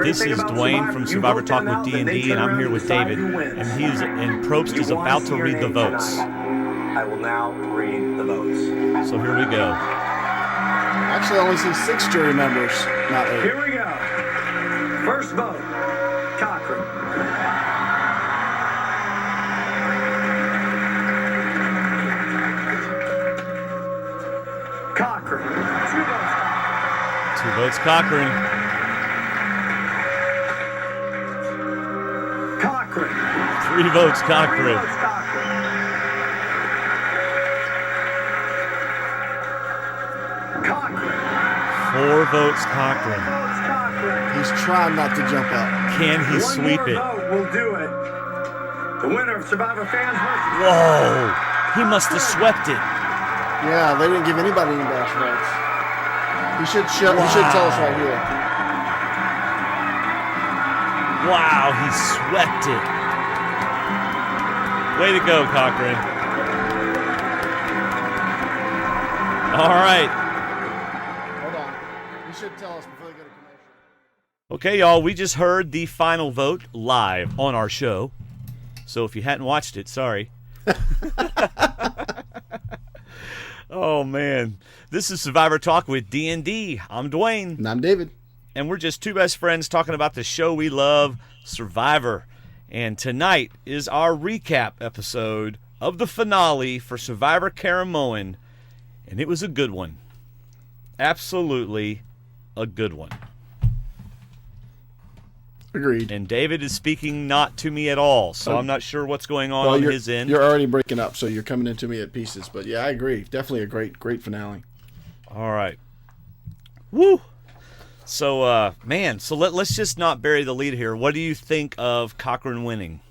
This is Dwayne from Survivor Talk with D&D, and I'm here with David, and Probst is about to read the votes. I will now read the votes. So here we go. Actually, I only see 6 jury members, not 8. Here we go. First vote, Cochran. Cochran. 2 votes, Cochran. Cochran. 3 votes, Cochran. Cochran. 4 votes, Cochran. He's trying not to jump up. Can he sweep it? One more vote will do it. The winner of Survivor Fans versus... Whoa! He must have swept it. Yeah, they didn't give anybody any dash votes. He should tell us right here. Wow, he swept it. Way to go, Cochran. All right. Hold on. You should tell us before they go to commercial. Okay, y'all, we just heard the final vote live on our show. So if you hadn't watched it, sorry. Oh, man. This is Survivor Talk with D&D. I'm Dwayne. And I'm David. And we're just 2 best friends talking about the show we love, Survivor. And tonight is our recap episode of the finale for Survivor Caramoan. And it was a good one. Absolutely a good one. Agreed. And David is speaking not to me at all, so I'm not sure what's going on his end. You're already breaking up, so you're coming into me at pieces. But yeah, I agree. Definitely a great finale. All right. Woo! So, so let's just not bury the lead here. What do you think of Cochran winning?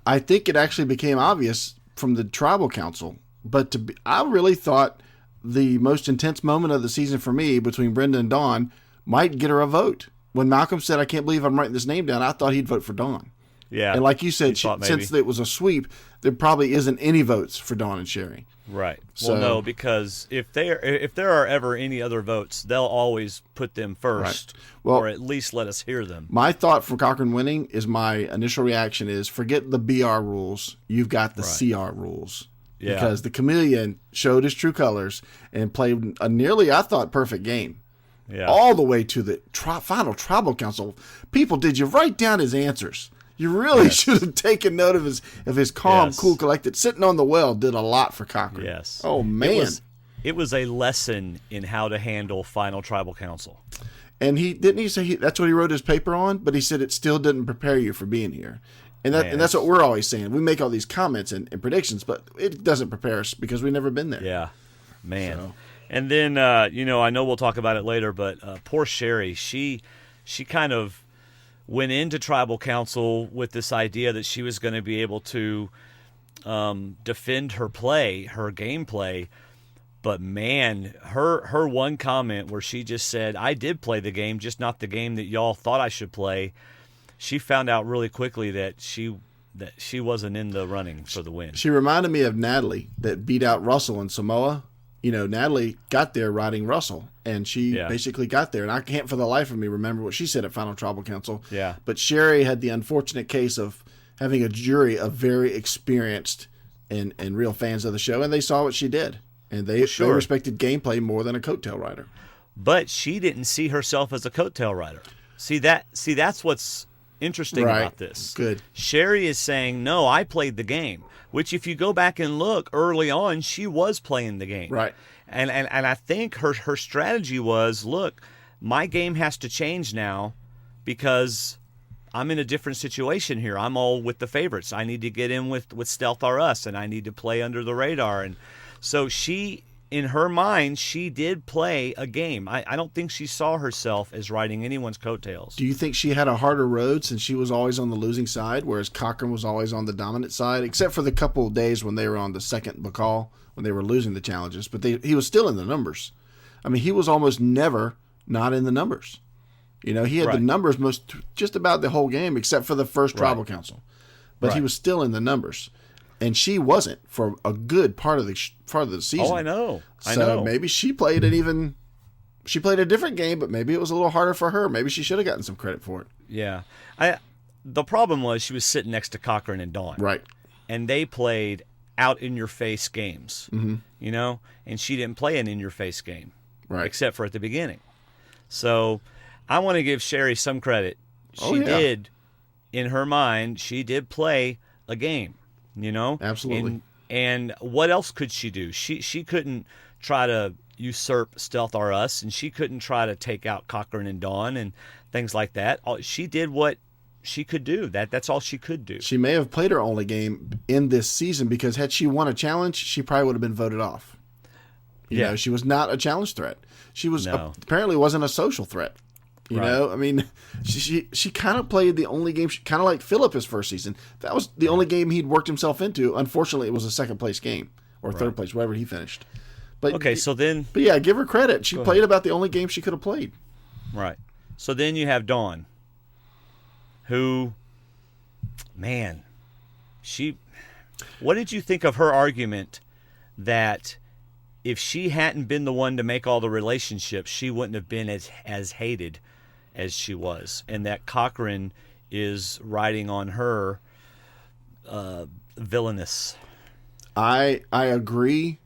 I think it actually became obvious from the tribal council. But I really thought the most intense moment of the season for me between Brenda and Dawn might get her a vote. When Malcolm said, "I can't believe I'm writing this name down," I thought he'd vote for Dawn. Yeah. And like you said, since it was a sweep, there probably isn't any votes for Dawn and Sherry. Right. So, well, no, because if there are ever any other votes, they'll always put them first, right. Well, or at least let us hear them. My thought for Cochran winning is my initial reaction is forget the BR rules. You've got the CR rules. Yeah. Because the chameleon showed his true colors and played a nearly, I thought, perfect game. Yeah. All the way to the final tribal council. People, did you write down his answers? You really should have taken note of his calm, cool, collected. Sitting on the well did a lot for Cochran. Yes. Oh, man. It was a lesson in how to handle final tribal council. And he say that's what he wrote his paper on, but he said it still didn't prepare you for being here. And that's what we're always saying. We make all these comments and predictions, but it doesn't prepare us because we've never been there. Yeah, man. So. And then, I know we'll talk about it later, but poor Sherry, she kind of went into tribal council with this idea that she was going to be able to defend her gameplay. But, man, her one comment where she just said, "I did play the game, just not the game that y'all thought I should play," she found out really quickly that she wasn't in the running for the win. She reminded me of Natalie that beat out Russell in Samoa. Natalie got there riding Russell, and she basically got there. And I can't for the life of me remember what she said at Final Tribal Council. Yeah. But Sherry had the unfortunate case of having a jury of very experienced and real fans of the show, and they saw what she did. And they respected gameplay more than a coattail rider. But she didn't see herself as a coattail rider. See, that's what's interesting about this. Good. Sherry is saying, "No, I played the game," which if you go back and look early on, she was playing the game. Right. And I think her strategy was, look, my game has to change now because I'm in a different situation here. I'm all with the favorites. I need to get in with Stealth R Us, and I need to play under the radar. And so she, in her mind, she did play a game. I don't think she saw herself as riding anyone's coattails. Do you think she had a harder road since she was always on the losing side, whereas Cochran was always on the dominant side, except for the couple of days when they were on the second Bacall, when they were losing the challenges, but he was still in the numbers. I mean, he was almost never not in the numbers. He had the numbers just about the whole game, except for the first tribal council. But he was still in the numbers. And she wasn't for a good part of the season. Oh, I know. So maybe she played it even She played a different game, but maybe it was a little harder for her. Maybe she should have gotten some credit for it. Yeah. The problem was she was sitting next to Cochran and Dwaine. Right. And they played out-in-your-face games, you know? And she didn't play an in-your-face game, Right. except for at the beginning. So I want to give Sherry some credit. Oh, She yeah. did, in her mind, she did play a game, you know? Absolutely. And what else could she do? She couldn't try to usurp Stealth R Us, and she couldn't try to take out Cochran and Dwaine and things like that. She did what she could do. That's all she could do. She may have played her only game in this season because had she won a challenge, she probably would have been voted off. You know, she was not a challenge threat. She was apparently wasn't a social threat. You know, I mean, she kind of played the only game, kind of like Phillip his first season. That was the only game he'd worked himself into. Unfortunately, it was a second place game or third place, wherever he finished. But okay, so then, but yeah, give her credit. She played about the only game she could have played. Right. So then you have Dwaine, who, man, what did you think of her argument that if she hadn't been the one to make all the relationships, she wouldn't have been as hated as she was, and that Cochran is riding on her villainous? I agree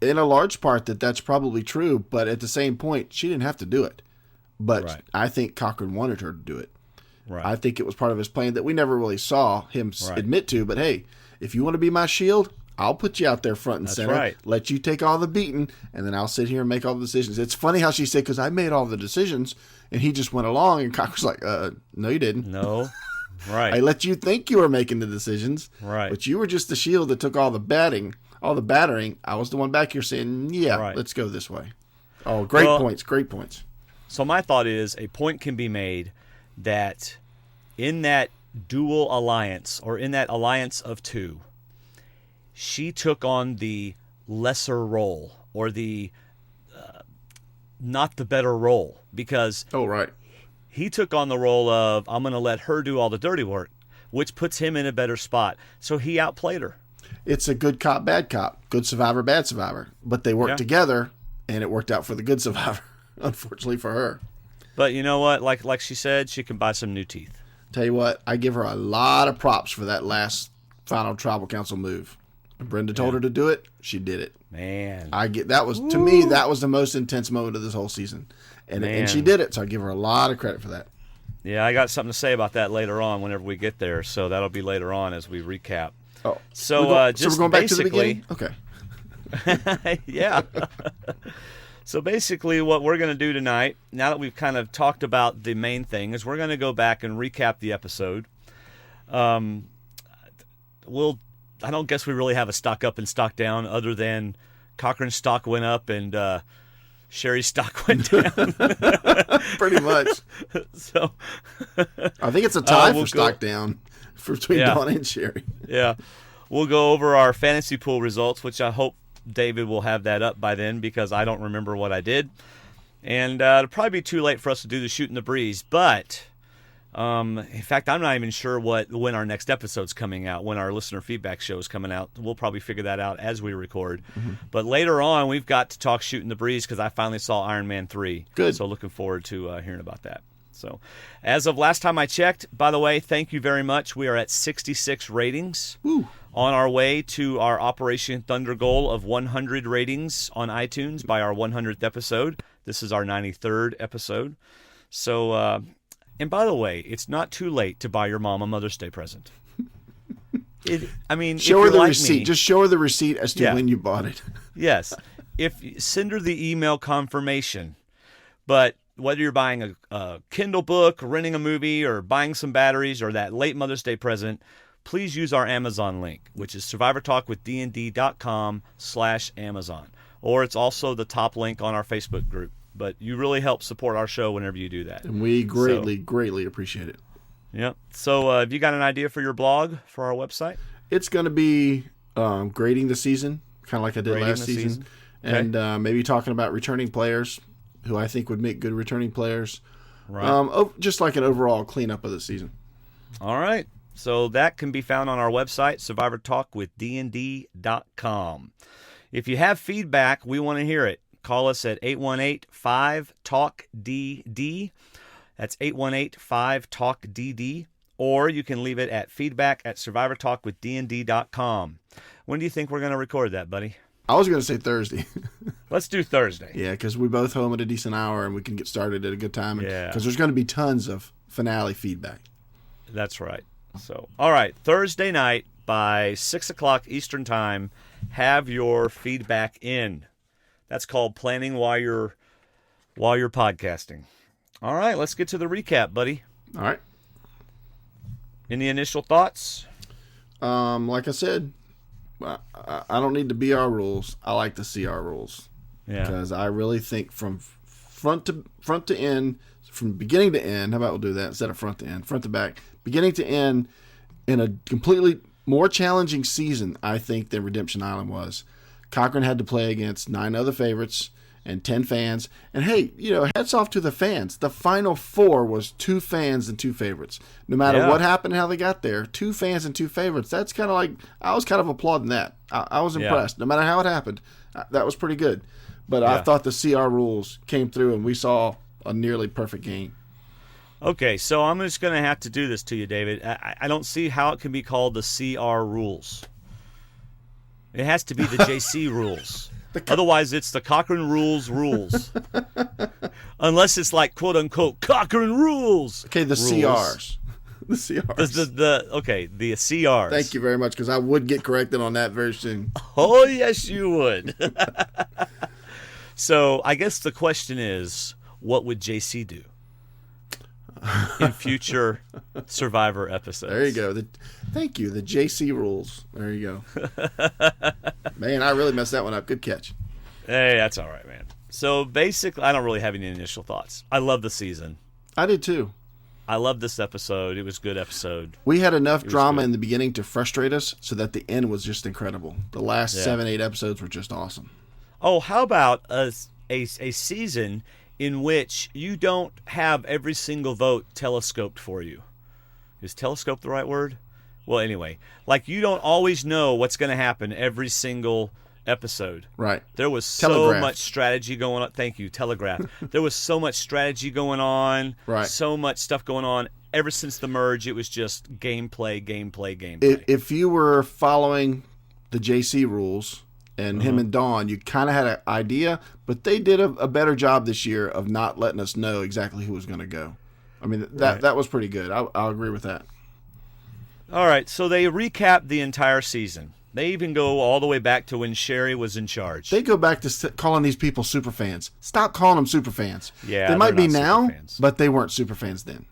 in a large part that's probably true, but at the same point, she didn't have to do it. But I think Cochran wanted her to do it. Right. I think it was part of his plan that we never really saw him admit to. But hey, if you want to be my shield, I'll put you out there front and center. Right. Let you take all the beating, and then I'll sit here and make all the decisions. It's funny how she said, because I made all the decisions, and he just went along, and Cochran's like, no, you didn't. No. Right. I let you think you were making the decisions. Right. But you were just the shield that took all the battering. I was the one back here saying, let's go this way. Oh, great points. So my thought is a point can be made that in that dual alliance, or in that alliance of two, she took on the lesser role, or the not the better role, because he took on the role of, I'm going to let her do all the dirty work, which puts him in a better spot. So he outplayed her. It's a good cop, bad cop, good survivor, bad survivor. But they worked together, and it worked out for the good survivor, unfortunately for her. But you know what? Like she said, she can buy some new teeth. Tell you what, I give her a lot of props for that last final tribal council move. When Brenda told her to do it, she did it. Man, to me, that was the most intense moment of this whole season, and she did it. So I give her a lot of credit for that. Yeah, I got something to say about that later on whenever we get there. So that'll be later on as we recap. Oh, so we're going back to the beginning. Okay. Yeah. So basically what we're going to do tonight, now that we've kind of talked about the main thing, is we're going to go back and recap the episode. I don't guess we really have a stock up and stock down, other than Cochran's stock went up and Sherry's stock went down. Pretty much. So I think it's a tie for stock down between Dwaine and Sherry. Yeah. We'll go over our fantasy pool results, which I hope David will have that up by then, because I don't remember what I did. And it'll probably be too late for us to do the Shooting the Breeze. But, in fact, I'm not even sure when our next episode's coming out, when our listener feedback show is coming out. We'll probably figure that out as we record. Mm-hmm. But later on, we've got to talk Shooting the Breeze, because I finally saw Iron Man 3. Good. So looking forward to hearing about that. So, as of last time I checked, by the way, thank you very much. We are at 66 ratings. Woo. On our way to our Operation Thunder goal of 100 ratings on iTunes by our 100th episode. This is our 93rd episode. So, and by the way, it's not too late to buy your mom a Mother's Day present. Show her the receipt. Just show her the receipt as to when you bought it. Yes. Send her the email confirmation. But whether you're buying a Kindle book, renting a movie, or buying some batteries, or that late Mother's Day present, please use our Amazon link, which is survivortalkwithdnd.com/Amazon. Or it's also the top link on our Facebook group. But you really help support our show whenever you do that. And we greatly appreciate it. Yep. So have you got an idea for your blog for our website? It's going to be grading the season, kind of like I did last season. Okay. And maybe talking about returning players, who I think would make good returning players. Right. Just like an overall cleanup of the season. All right. So that can be found on our website, survivortalkwithdnd.com. If you have feedback, we want to hear it. Call us at 818-5-TALK-DD. That's 818-5-TALK-DD. Or you can leave it at feedback@survivortalkwithdnd.com. When do you think we're going to record that, buddy? I was going to say Thursday. Let's do Thursday. Yeah, because we both home at a decent hour and we can get started at a good time. Yeah. Because there's going to be tons of finale feedback. That's right. So, all right, Thursday night by 6 o'clock Eastern Time, have your feedback in. That's called planning while you're podcasting. All right, let's get to the recap, buddy. All right. Any initial thoughts? Like I said, I don't need the BR rules. I like the CR rules. Yeah. Because I really think from front to end, from beginning to end, how about we'll do that instead of front to end, front to back, beginning to end, in a completely more challenging season, I think, than Redemption Island was. Cochran had to play against 9 other favorites and 10 fans. And hey, hats off to the fans. The final 4 was 2 fans and 2 favorites. No matter what happened and how they got there, 2 fans and 2 favorites. That's kind of like, I was kind of applauding that. I was impressed. No matter how it happened, that was pretty good. But I thought the CR rules came through and we saw a nearly perfect game. Okay, so I'm just going to have to do this to you, David. I don't see how it can be called the CR rules. It has to be the JC rules. Otherwise, it's the Cochran rules. Unless it's like, quote unquote, Cochran rules. Okay, the CRs. The CRs. The CRs. Thank you very much, because I would get corrected on that very soon. Oh, yes, you would. So I guess the question is, what would JC do in future Survivor episodes? There you go. Thank you. The JC rules. There you go. Man, I really messed that one up. Good catch. Hey, that's all right, man. So basically, I don't really have any initial thoughts. I love the season. I did too. I love this episode. It was a good episode. We had enough drama in the beginning to frustrate us so that the end was just incredible. The last 7-8 episodes were just awesome. Oh, how about a season in which you don't have every single vote telescoped for you? Is telescope the right word? Well, anyway, like you don't always know what's going to happen every single episode. Right. There was so much strategy going on. Thank you, Telegraph. There was so much strategy going on. Right. So much stuff going on. Ever since the merge, it was just gameplay. If you were following the JC rules and him and Dawn, you kind of had an idea, but they did a better job this year of not letting us know exactly who was going to go. I mean, that was pretty good. I'll agree with that. All right, so they recap the entire season. They even go all the way back to when Sherry was in charge. They go back to calling these people superfans. Stop calling them superfans. Yeah, they might be now, but they weren't superfans then.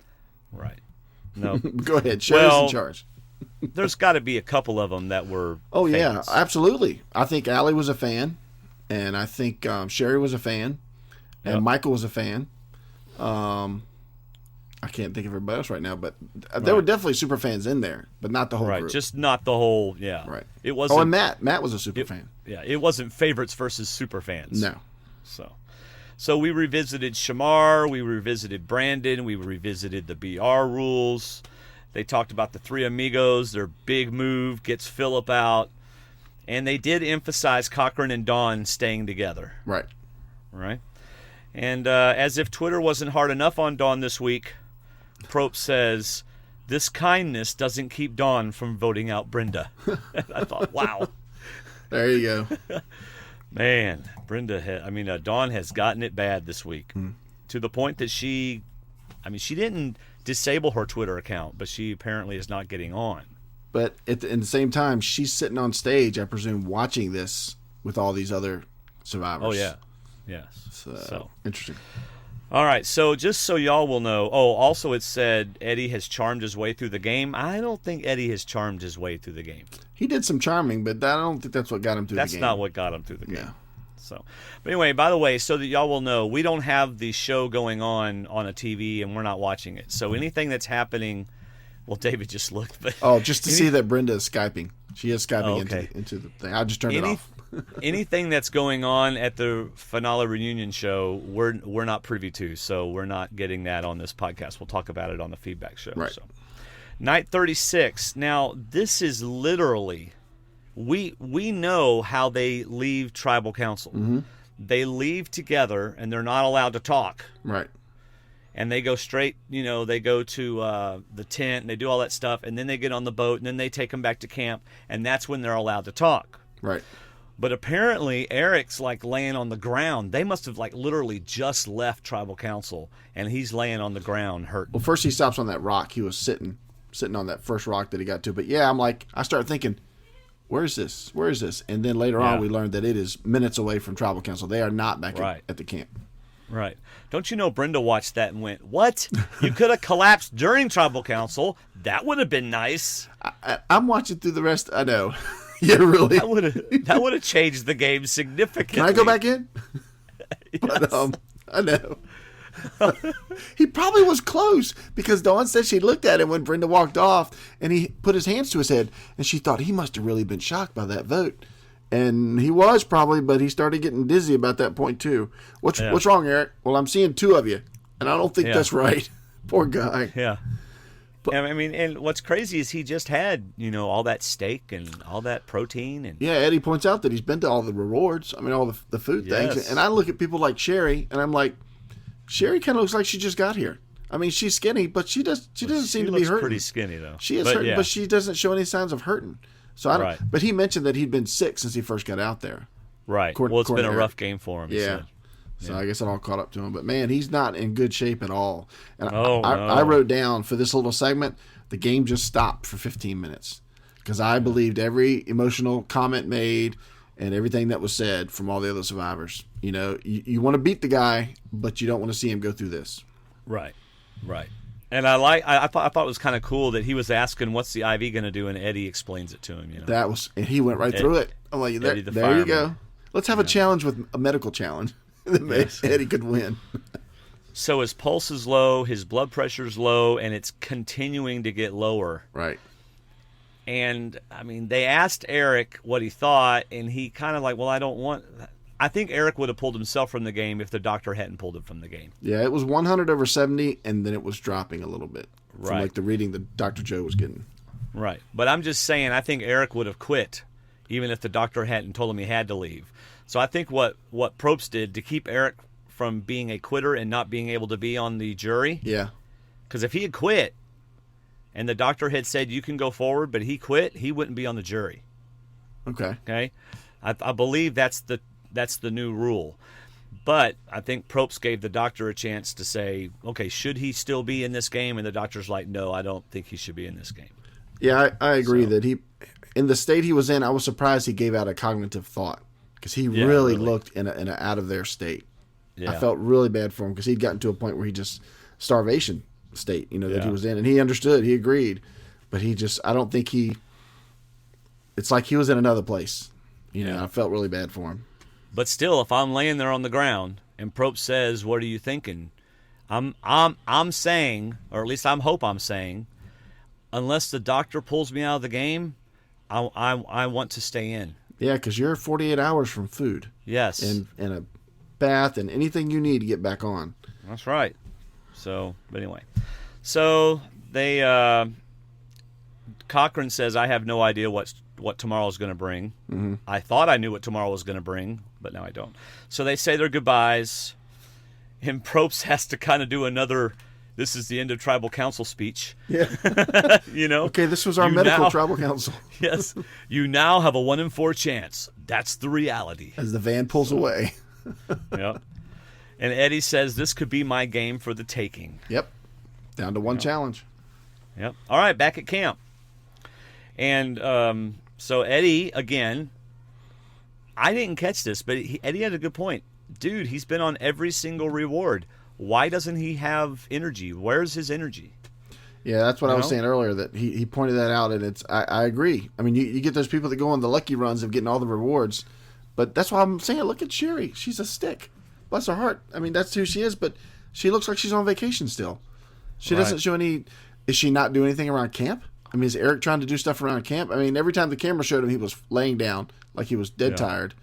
Right. No. Go ahead. Sherry's in charge. There's got to be a couple of them that were fans. Yeah, absolutely. I think Allie was a fan, and I think Sherry was a fan, and Michael was a fan. I can't think of everybody else right now, but there were definitely super fans in there, but not the whole group. Just not the whole, Right. It wasn't. Oh, and Matt was a super fan. Yeah, it wasn't favorites versus super fans. No. So we revisited Shamar, we revisited Brandon, we revisited the BR rules. They talked about the 3 amigos, their big move gets Phillip out, and they did emphasize Cochran and Dawn staying together. Right. And as if Twitter wasn't hard enough on Dawn this week, Probst says, "This kindness doesn't keep Dawn from voting out Brenda." I thought, wow. There you go. Man, Dawn has gotten it bad this week to the point that she didn't disable her Twitter account, but she apparently is not getting on. But in the same time, she's sitting on stage, I presume, watching this with all these other survivors. Oh, yeah. Yes. So interesting. All right, so just so y'all will know, also it said Eddie has charmed his way through the game. I don't think Eddie has charmed his way through the game. He did some charming, but I don't think that's what got him through the game. That's not what got him through the game. Yeah. So, but anyway, by the way, so that y'all will know, we don't have the show going on a TV, and we're not watching it. So anything that's happening, well, David just looked. But just to see that Brenda is Skyping. She is Skyping into the thing. I just turned it off. Anything that's going on at the finale reunion show, we're not privy to, so we're not getting that on this podcast. We'll talk about it on the feedback show. Right. So, night 36. Now, this is literally, we know how they leave tribal council. Mm-hmm. they leave together, and they're not allowed to talk. Right. And they go straight, they go to the tent, and they do all that stuff, and then they get on the boat, and then they take them back to camp, and that's when they're allowed to talk. Right. But apparently, Eric's like laying on the ground. They must have like literally just left tribal council, and he's laying on the ground hurting. Well, first he stops on that rock. He was sitting on that first rock that he got to. But yeah, I started thinking, where is this? Where is this? And then later on, we learned that it is minutes away from tribal council. They are not back at the camp. Right. Don't you know Brenda watched that and went, what? You could have collapsed during tribal council. That would have been nice. I'm watching through the rest. I know. Yeah, really. That would have changed the game significantly. Can I go back in? Yes. But I know. He probably was close because Dawn said she looked at him when Brenda walked off, and he put his hands to his head, and she thought he must have really been shocked by that vote. And he was probably, but he started getting dizzy about that point too. What's wrong, Eric? Well, I'm seeing two of you, and I don't think that's right. Poor guy. Yeah. But, I mean, and what's crazy is he just had, all that steak and all that protein. And yeah, Eddie points out that he's been to all the rewards. I mean, all the food things. And I look at people like Sherry, and I'm like, Sherry kind of looks like she just got here. I mean, she's skinny, but she doesn't seem to be hurting. Pretty skinny though. She is hurting, but she doesn't show any signs of hurting. So I don't. Right. But he mentioned that he'd been sick since he first got out there. Right. Well, it's been a rough game for him. Yeah. So I guess it all caught up to him. But man, he's not in good shape at all. And I wrote down for this little segment, the game just stopped for 15 minutes because I believed every emotional comment made and everything that was said from all the other survivors. You want to beat the guy, but you don't want to see him go through this. Right. Right. And I thought it was kind of cool that he was asking, "What's the IV going to do?" and Eddie explains it to him. And he went right through it. I'm like, there you go. Let's have a challenge with a medical challenge that Eddie could win. So his pulse is low, his blood pressure is low, and it's continuing to get lower. Right. And I mean, they asked Eric what he thought, and he kind of like, "Well, I don't want." I think Eric would have pulled himself from the game if the doctor hadn't pulled him from the game. Yeah, it was 100/70, and then it was dropping a little bit from like the reading that Dr. Joe was getting. Right. But I'm just saying, I think Eric would have quit, even if the doctor hadn't told him he had to leave. So I think what Probst did to keep Eric from being a quitter and not being able to be on the jury. Yeah. Because if he had quit, and the doctor had said you can go forward, but he quit, he wouldn't be on the jury. Okay. Okay. I believe that's the new rule. But I think Probst gave the doctor a chance to say, okay, should he still be in this game? And the doctor's like, no, I don't think he should be in this game. Yeah, I agree that he, in the state he was in, I was surprised he gave out a cognitive thought because he really looked in an out of their state. Yeah. I felt really bad for him because he'd gotten to a point where he just starvation state, that he was in, and he understood, he agreed, but I don't think it's like he was in another place. I felt really bad for him. But still, if I'm laying there on the ground and Probst says, "What are you thinking?" I'm saying, or at least I hope I'm saying, unless the doctor pulls me out of the game, I want to stay in. Yeah, because you're 48 hours from food. Yes. And a bath and anything you need to get back on. That's right. So, but anyway. So, they, Cochran says, I have no idea what tomorrow's going to bring. Mm-hmm. I thought I knew what tomorrow was going to bring, but now I don't. So they say their goodbyes, and Probst has to kind of do another, this is the end of tribal council speech. Yeah. Okay, this was our tribal council. Yes. You now have a 1 in 4 chance. That's the reality. As the van pulls away. Yep. And Eddie says, this could be my game for the taking. Yep. Down to one challenge. Yep. All right, back at camp. And so Eddie, again, I didn't catch this, but Eddie had a good point. Dude, he's been on every single reward. Why doesn't he have energy? Where's his energy? Yeah, that's what I was saying earlier, that he pointed that out, and I agree. I mean, you get those people that go on the lucky runs of getting all the rewards, but that's why I'm saying, look at Sherry. She's a stick. Bless her heart. I mean, that's who she is, but she looks like she's on vacation still. She doesn't show any... Is she not doing anything around camp? I mean, is Eric trying to do stuff around camp? I mean, every time the camera showed him, he was laying down like he was dead tired.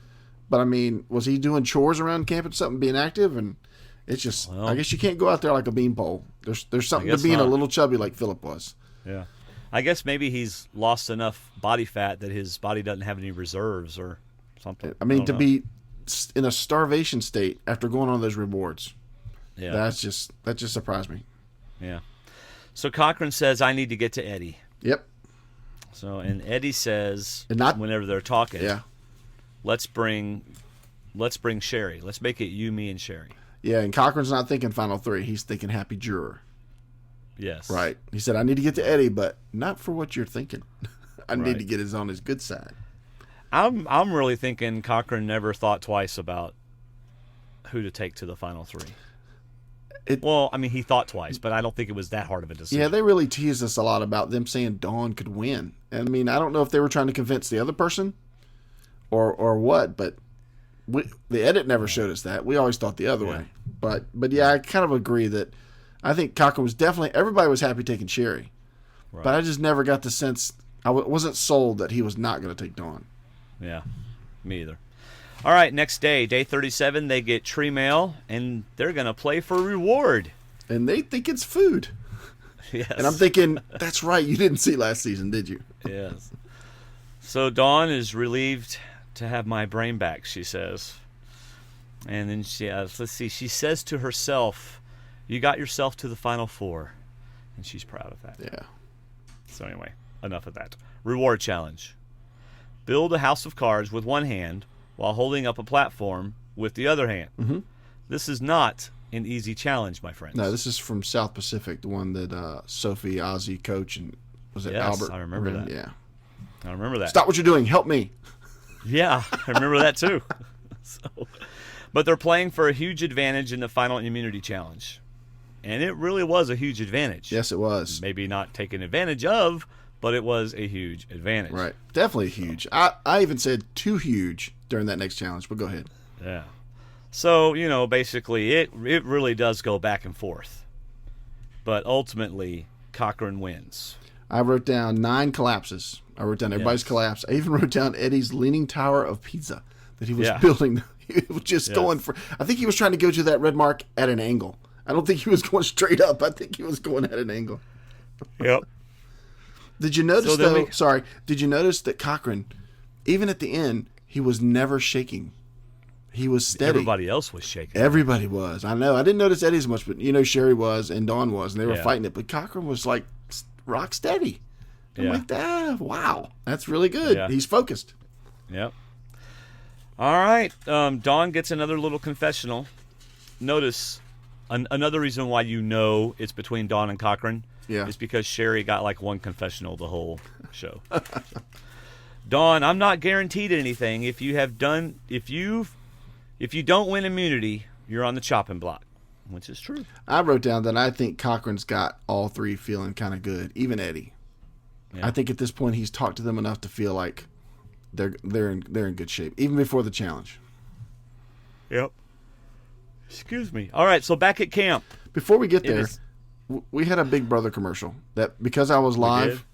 But, I mean, was he doing chores around camp and something, being active? And it's just... I guess you can't go out there like a beanpole. There's something to being a little chubby like Philip was. Yeah. I guess maybe he's lost enough body fat that his body doesn't have any reserves or something. I mean, to be in a starvation state after going on those rewards. Yeah. That just surprised me. Yeah. So Cochran says, I need to get to Eddie. Yep. So, and Eddie says, And not- whenever they're talking, Yeah. let's bring Sherry. Let's make it you, me, and Sherry. Yeah, and Cochran's not thinking final three. He's thinking happy juror. Yes. Right. He said, I need to get to Eddie, but not for what you're thinking. I need Right. to get on his good side. I'm really thinking Cochran never thought twice about who to take to the final three. Well, I mean, he thought twice, but I don't think it was that hard of a decision. Yeah, they really teased us a lot about them saying Dawn could win. And I mean, I don't know if they were trying to convince the other person or what, but the edit never showed us that. We always thought the other way. But yeah, I kind of agree that I think Cochran was definitely, everybody was happy taking Sherry. Right. But I just never got the sense, I wasn't sold that he was not going to take Dawn. Yeah, me either. All right, next day, day 37, they get tree mail, and they're going to play for reward. And they think it's food. Yes. And I'm thinking, that's right, you didn't see last season, did you? Yes. So Dawn is relieved to have my brain back, she says. And then let's see, she says to herself, you got yourself to the final four. And she's proud of that. Yeah. So anyway, enough of that. Reward challenge. Build a house of cards with one hand while holding up a platform with the other hand. Mm-hmm. This is not an easy challenge, my friends. No, this is from South Pacific, the one that Sophie, Ozzy, Coach, and was it Yes, Albert? I remember that. Yeah. I remember that. Stop what you're doing. Help me. Yeah, I remember that too. But they're playing for a huge advantage in the final immunity challenge. And it really was a huge advantage. Yes, it was. Maybe not taken advantage of, but it was a huge advantage. Right. Definitely huge. I even said too huge during that next challenge, but go ahead. Yeah. So, basically it really does go back and forth. But ultimately, Cochran wins. I wrote down 9 collapses. I wrote down everybody's collapse. I even wrote down Eddie's Leaning Tower of Pisa that he was building. He was just going for, I think he was trying to go to that red mark at an angle. I don't think he was going straight up. I think he was going at an angle. Yep. Did you notice, did you notice that Cochran, even at the end, he was never shaking. He was steady. Everybody else was shaking. Everybody was. I know. I didn't notice Eddie as much, but Sherry was and Dawn was, and they were fighting it. But Cochran was like rock steady. I'm like, wow, that's really good. Yeah. He's focused. Yep. All right. Dawn gets another little confessional. Notice another reason why it's between Dawn and Cochran is because Sherry got like one confessional the whole show. Dawn, I'm not guaranteed anything. If you don't win immunity, you're on the chopping block, which is true. I wrote down that I think Cochran's got all three feeling kind of good, even Eddie. Yeah. I think at this point he's talked to them enough to feel like they're in good shape, even before the challenge. Yep. Excuse me. All right, so back at camp. Before we get there, we had a Big Brother commercial that because I was live,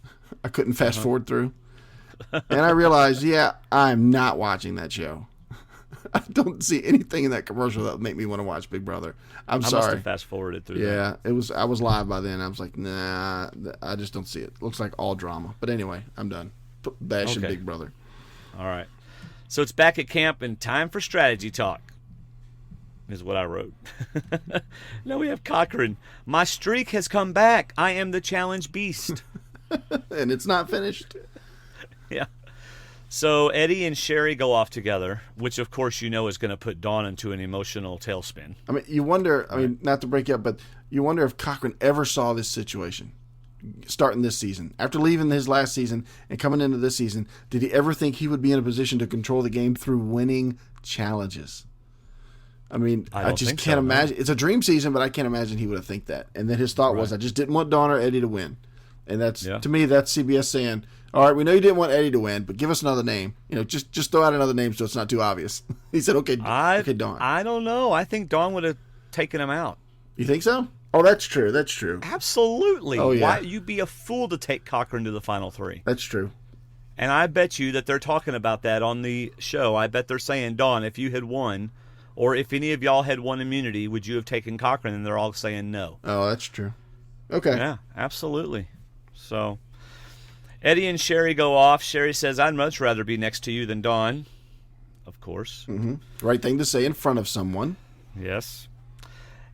I couldn't fast forward through. And I realized, I'm not watching that show. I don't see anything in that commercial that would make me want to watch Big Brother. I must have fast forwarded through that. I was live by then. I was like, nah, I just don't see it. Looks like all drama. But anyway, I'm done. Bashing Big Brother. All right. So it's back at camp and time for strategy talk, is what I wrote. Now we have Cochran. My streak has come back. I am the challenge beast. And it's not finished. Yeah. So Eddie and Sherry go off together, which of course is going to put Dawn into an emotional tailspin. I mean, you wonder, not to break you up, but you wonder if Cochran ever saw this situation starting this season. After leaving his last season and coming into this season, did he ever think he would be in a position to control the game through winning challenges? I mean, I just can't imagine. It's a dream season, but I can't imagine he would have think that. And then his thought was, I just didn't want Dawn or Eddie to win. And that's to me, that's CBS saying, all right, we know you didn't want Eddie to win, but give us another name. Just throw out another name so it's not too obvious. He said, okay, Dawn. I don't know. I think Dawn would have taken him out. You think so? Oh, that's true. That's true. Absolutely. Oh, yeah. Why you'd be a fool to take Cochran to the final three. That's true. And I bet you that they're talking about that on the show. I bet they're saying, Dawn, if you had won, or if any of y'all had won immunity, would you have taken Cochran? And they're all saying no. Oh, that's true. Okay. Yeah, absolutely. So Eddie and Sherry go off. Sherry says, I'd much rather be next to you than Dawn. of course. Right thing to say in front of someone. Yes.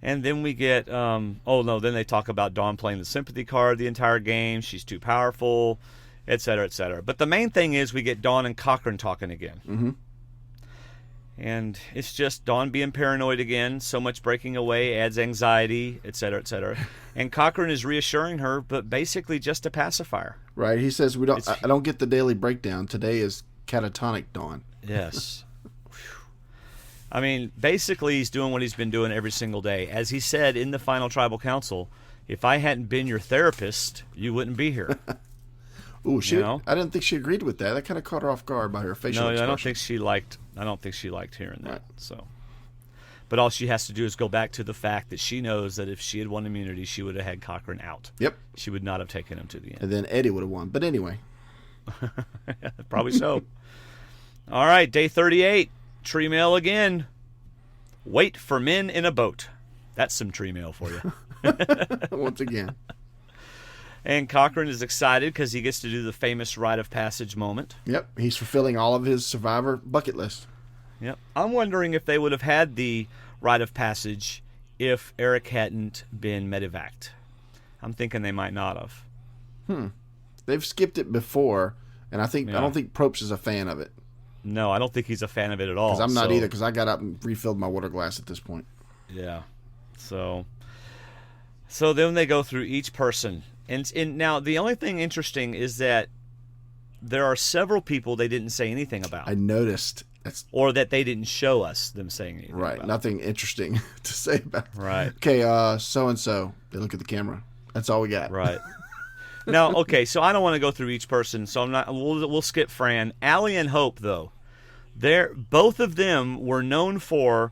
And then we get, then they talk about Dawn playing the sympathy card the entire game. She's too powerful, et cetera, et cetera. But the main thing is we get Dawn and Cochran talking again. Mm-hmm. And it's just Dawn being paranoid again. So much breaking away adds anxiety, et cetera, et cetera. And Cochran is reassuring her, but basically just a pacifier. Right. He says, I don't get the daily breakdown. Today is catatonic Dawn. Yes. I mean, basically he's doing what he's been doing every single day. As he said in the final tribal council, if I hadn't been your therapist, you wouldn't be here. Ooh, I didn't think she agreed with that. That kind of caught her off guard by her facial expression. I don't think she liked hearing that. Right. So, but all she has to do is go back to the fact that she knows that if she had won immunity, she would have had Cochran out. Yep. She would not have taken him to the end. And then Eddie would have won. But anyway. Probably so. All right, day 38. Tree mail again. Wait for men in a boat. That's some tree mail for you. Once again. And Cochran is excited because he gets to do the famous rite of passage moment. Yep, he's fulfilling all of his Survivor bucket list. Yep. I'm wondering if they would have had the rite of passage if Eric hadn't been medevaced. I'm thinking they might not have. They've skipped it before, and I don't think Probst is a fan of it. No, I don't think he's a fan of it at all. Because I'm not either, because I got up and refilled my water glass at this point. Yeah. So then they go through each person. And now the only thing interesting is that there are several people they didn't say anything about. I noticed. Or that they didn't show us them saying anything about. Right. Nothing interesting to say about. Right. Okay, so-and-so. They look at the camera. That's all we got. Right. Now, okay, so I don't want to go through each person, so we'll skip Fran. Allie and Hope, though. Both of them were known for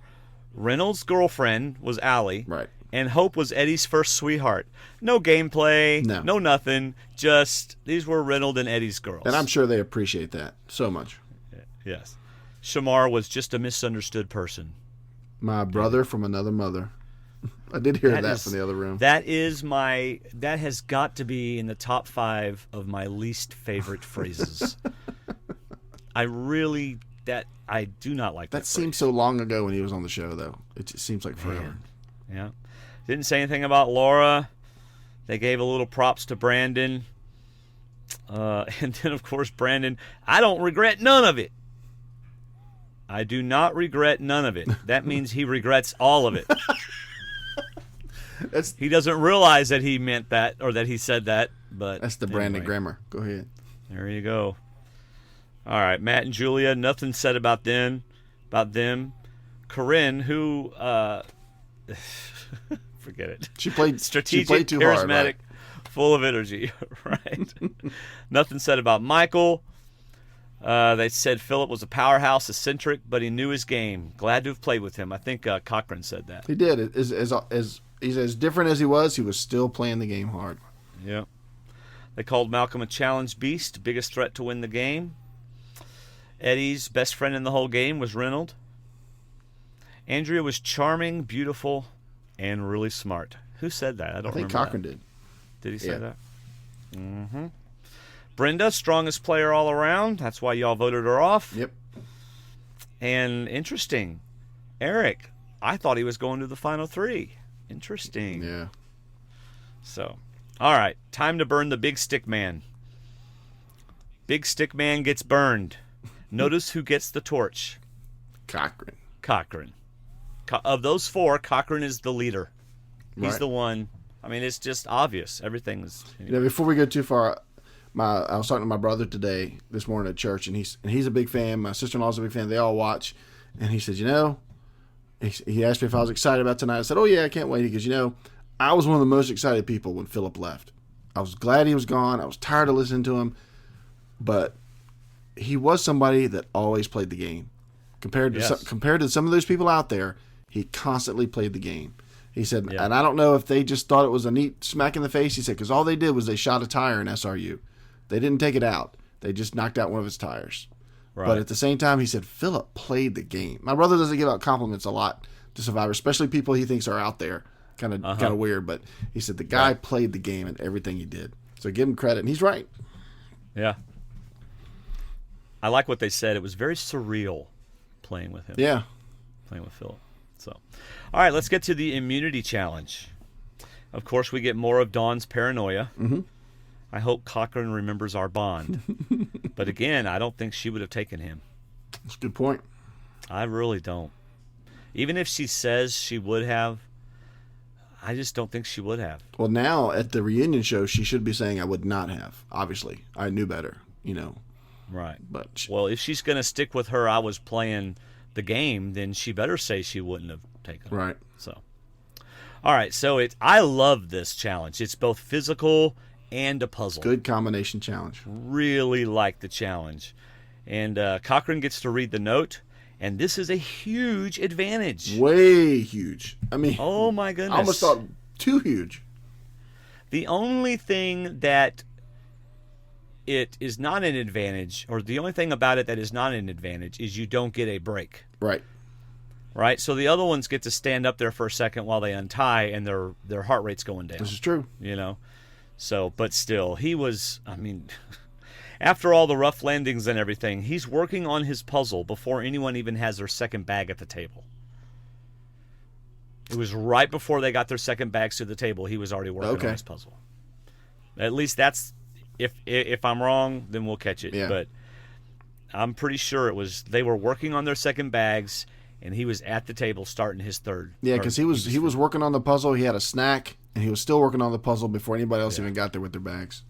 Reynolds' girlfriend was Allie. Right. And Hope was Eddie's first sweetheart. No gameplay, no nothing. Just these were Reynolds and Eddie's girls. And I'm sure they appreciate that so much. Yes. Shamar was just a misunderstood person. My brother from another mother. I did hear that from the other room. That has got to be in the top 5 of my least favorite phrases. I do not like that. That seems so long ago when he was on the show, though. It just seems like forever. Yeah. Didn't say anything about Laura. They gave a little props to Brandon. And then, of course, Brandon, I don't regret none of it. I do not regret none of it. That means he regrets all of it. He doesn't realize that he meant that or that he said that, but that's the Brandon grammar. Go ahead. There you go. All right, Matt and Julia, nothing said about them. Corinne, who forget it. She played strategic, she played too charismatic, hard, right? Full of energy. Right. Nothing said about Michael. They said Philip was a powerhouse, eccentric, but he knew his game. Glad to have played with him. I think Cochran said that. He did. He's as different as he was still playing the game hard. Yeah. They called Malcolm a challenge beast, biggest threat to win the game. Eddie's best friend in the whole game was Reynolds. Andrea was charming, beautiful, and really smart. Who said that? I think Cochran did. Did he say that? Mm-hmm. Brenda, strongest player all around. That's why y'all voted her off. Yep. And interesting, Eric, I thought he was going to the final 3. Interesting. Yeah. So, all right, time to burn the big stick man. Big stick man gets burned. Notice who gets the torch. Cochran. Of those 4, Cochran is the leader. He's the one. I mean, it's just obvious. Everything's. Before we go too far, I was talking to my brother this morning at church, and he's a big fan. My sister-in-law's a big fan. They all watch, and he said, he asked me if I was excited about tonight. I said, oh yeah, I can't wait. He goes, I was one of the most excited people when Philip left. I was glad he was gone. I was tired of listening to him, but he was somebody that always played the game. Compared to some of those people out there, he constantly played the game. He said, and I don't know if they just thought it was a neat smack in the face. He said, because all they did was they shot a tire in SRU. They didn't take it out. They just knocked out one of his tires. Right. But at the same time, he said, Philip played the game. My brother doesn't give out compliments a lot to Survivor, especially people he thinks are out there. Kind of weird. But he said the guy played the game in everything he did. So give him credit. And he's right. Yeah. I like what they said. It was very surreal. playing with him. Yeah. Playing with Philip. So, all right, let's get to the immunity challenge. Of course, we get more of Dawn's paranoia. Mm-hmm. I hope Cochran remembers our bond. But again, I don't think she would have taken him. That's a good point. I really don't. Even if she says she would have, I just don't think she would have. Well, now at the reunion show, she should be saying, I would not have. Obviously. I knew better, Right. But well, if she's going to stick with her, I was playing the game, then she better say she wouldn't have taken him. Right. So, all right. So I love this challenge. It's both physical and a puzzle. Good combination challenge. Really like the challenge. And Cochran gets to read the note, and this is a huge advantage. Way huge. I mean, oh my goodness. I almost thought too huge. The only thing that it is not an advantage, or the only thing about it that is not an advantage, is you don't get a break. Right. Right? So the other ones get to stand up there for a second while they untie, and their heart rate's going down. This is true. So, but still, he was, after all the rough landings and everything, he's working on his puzzle before anyone even has their second bag at the table. It was right before they got their second bags to the table, he was already working on his puzzle. At least that's, if I'm wrong, then we'll catch it. Yeah. But I'm pretty sure they were working on their second bags, and he was at the table starting his third. Yeah, because he was working on the puzzle. He had a snack, and he was still working on the puzzle before anybody else even got there with their bags.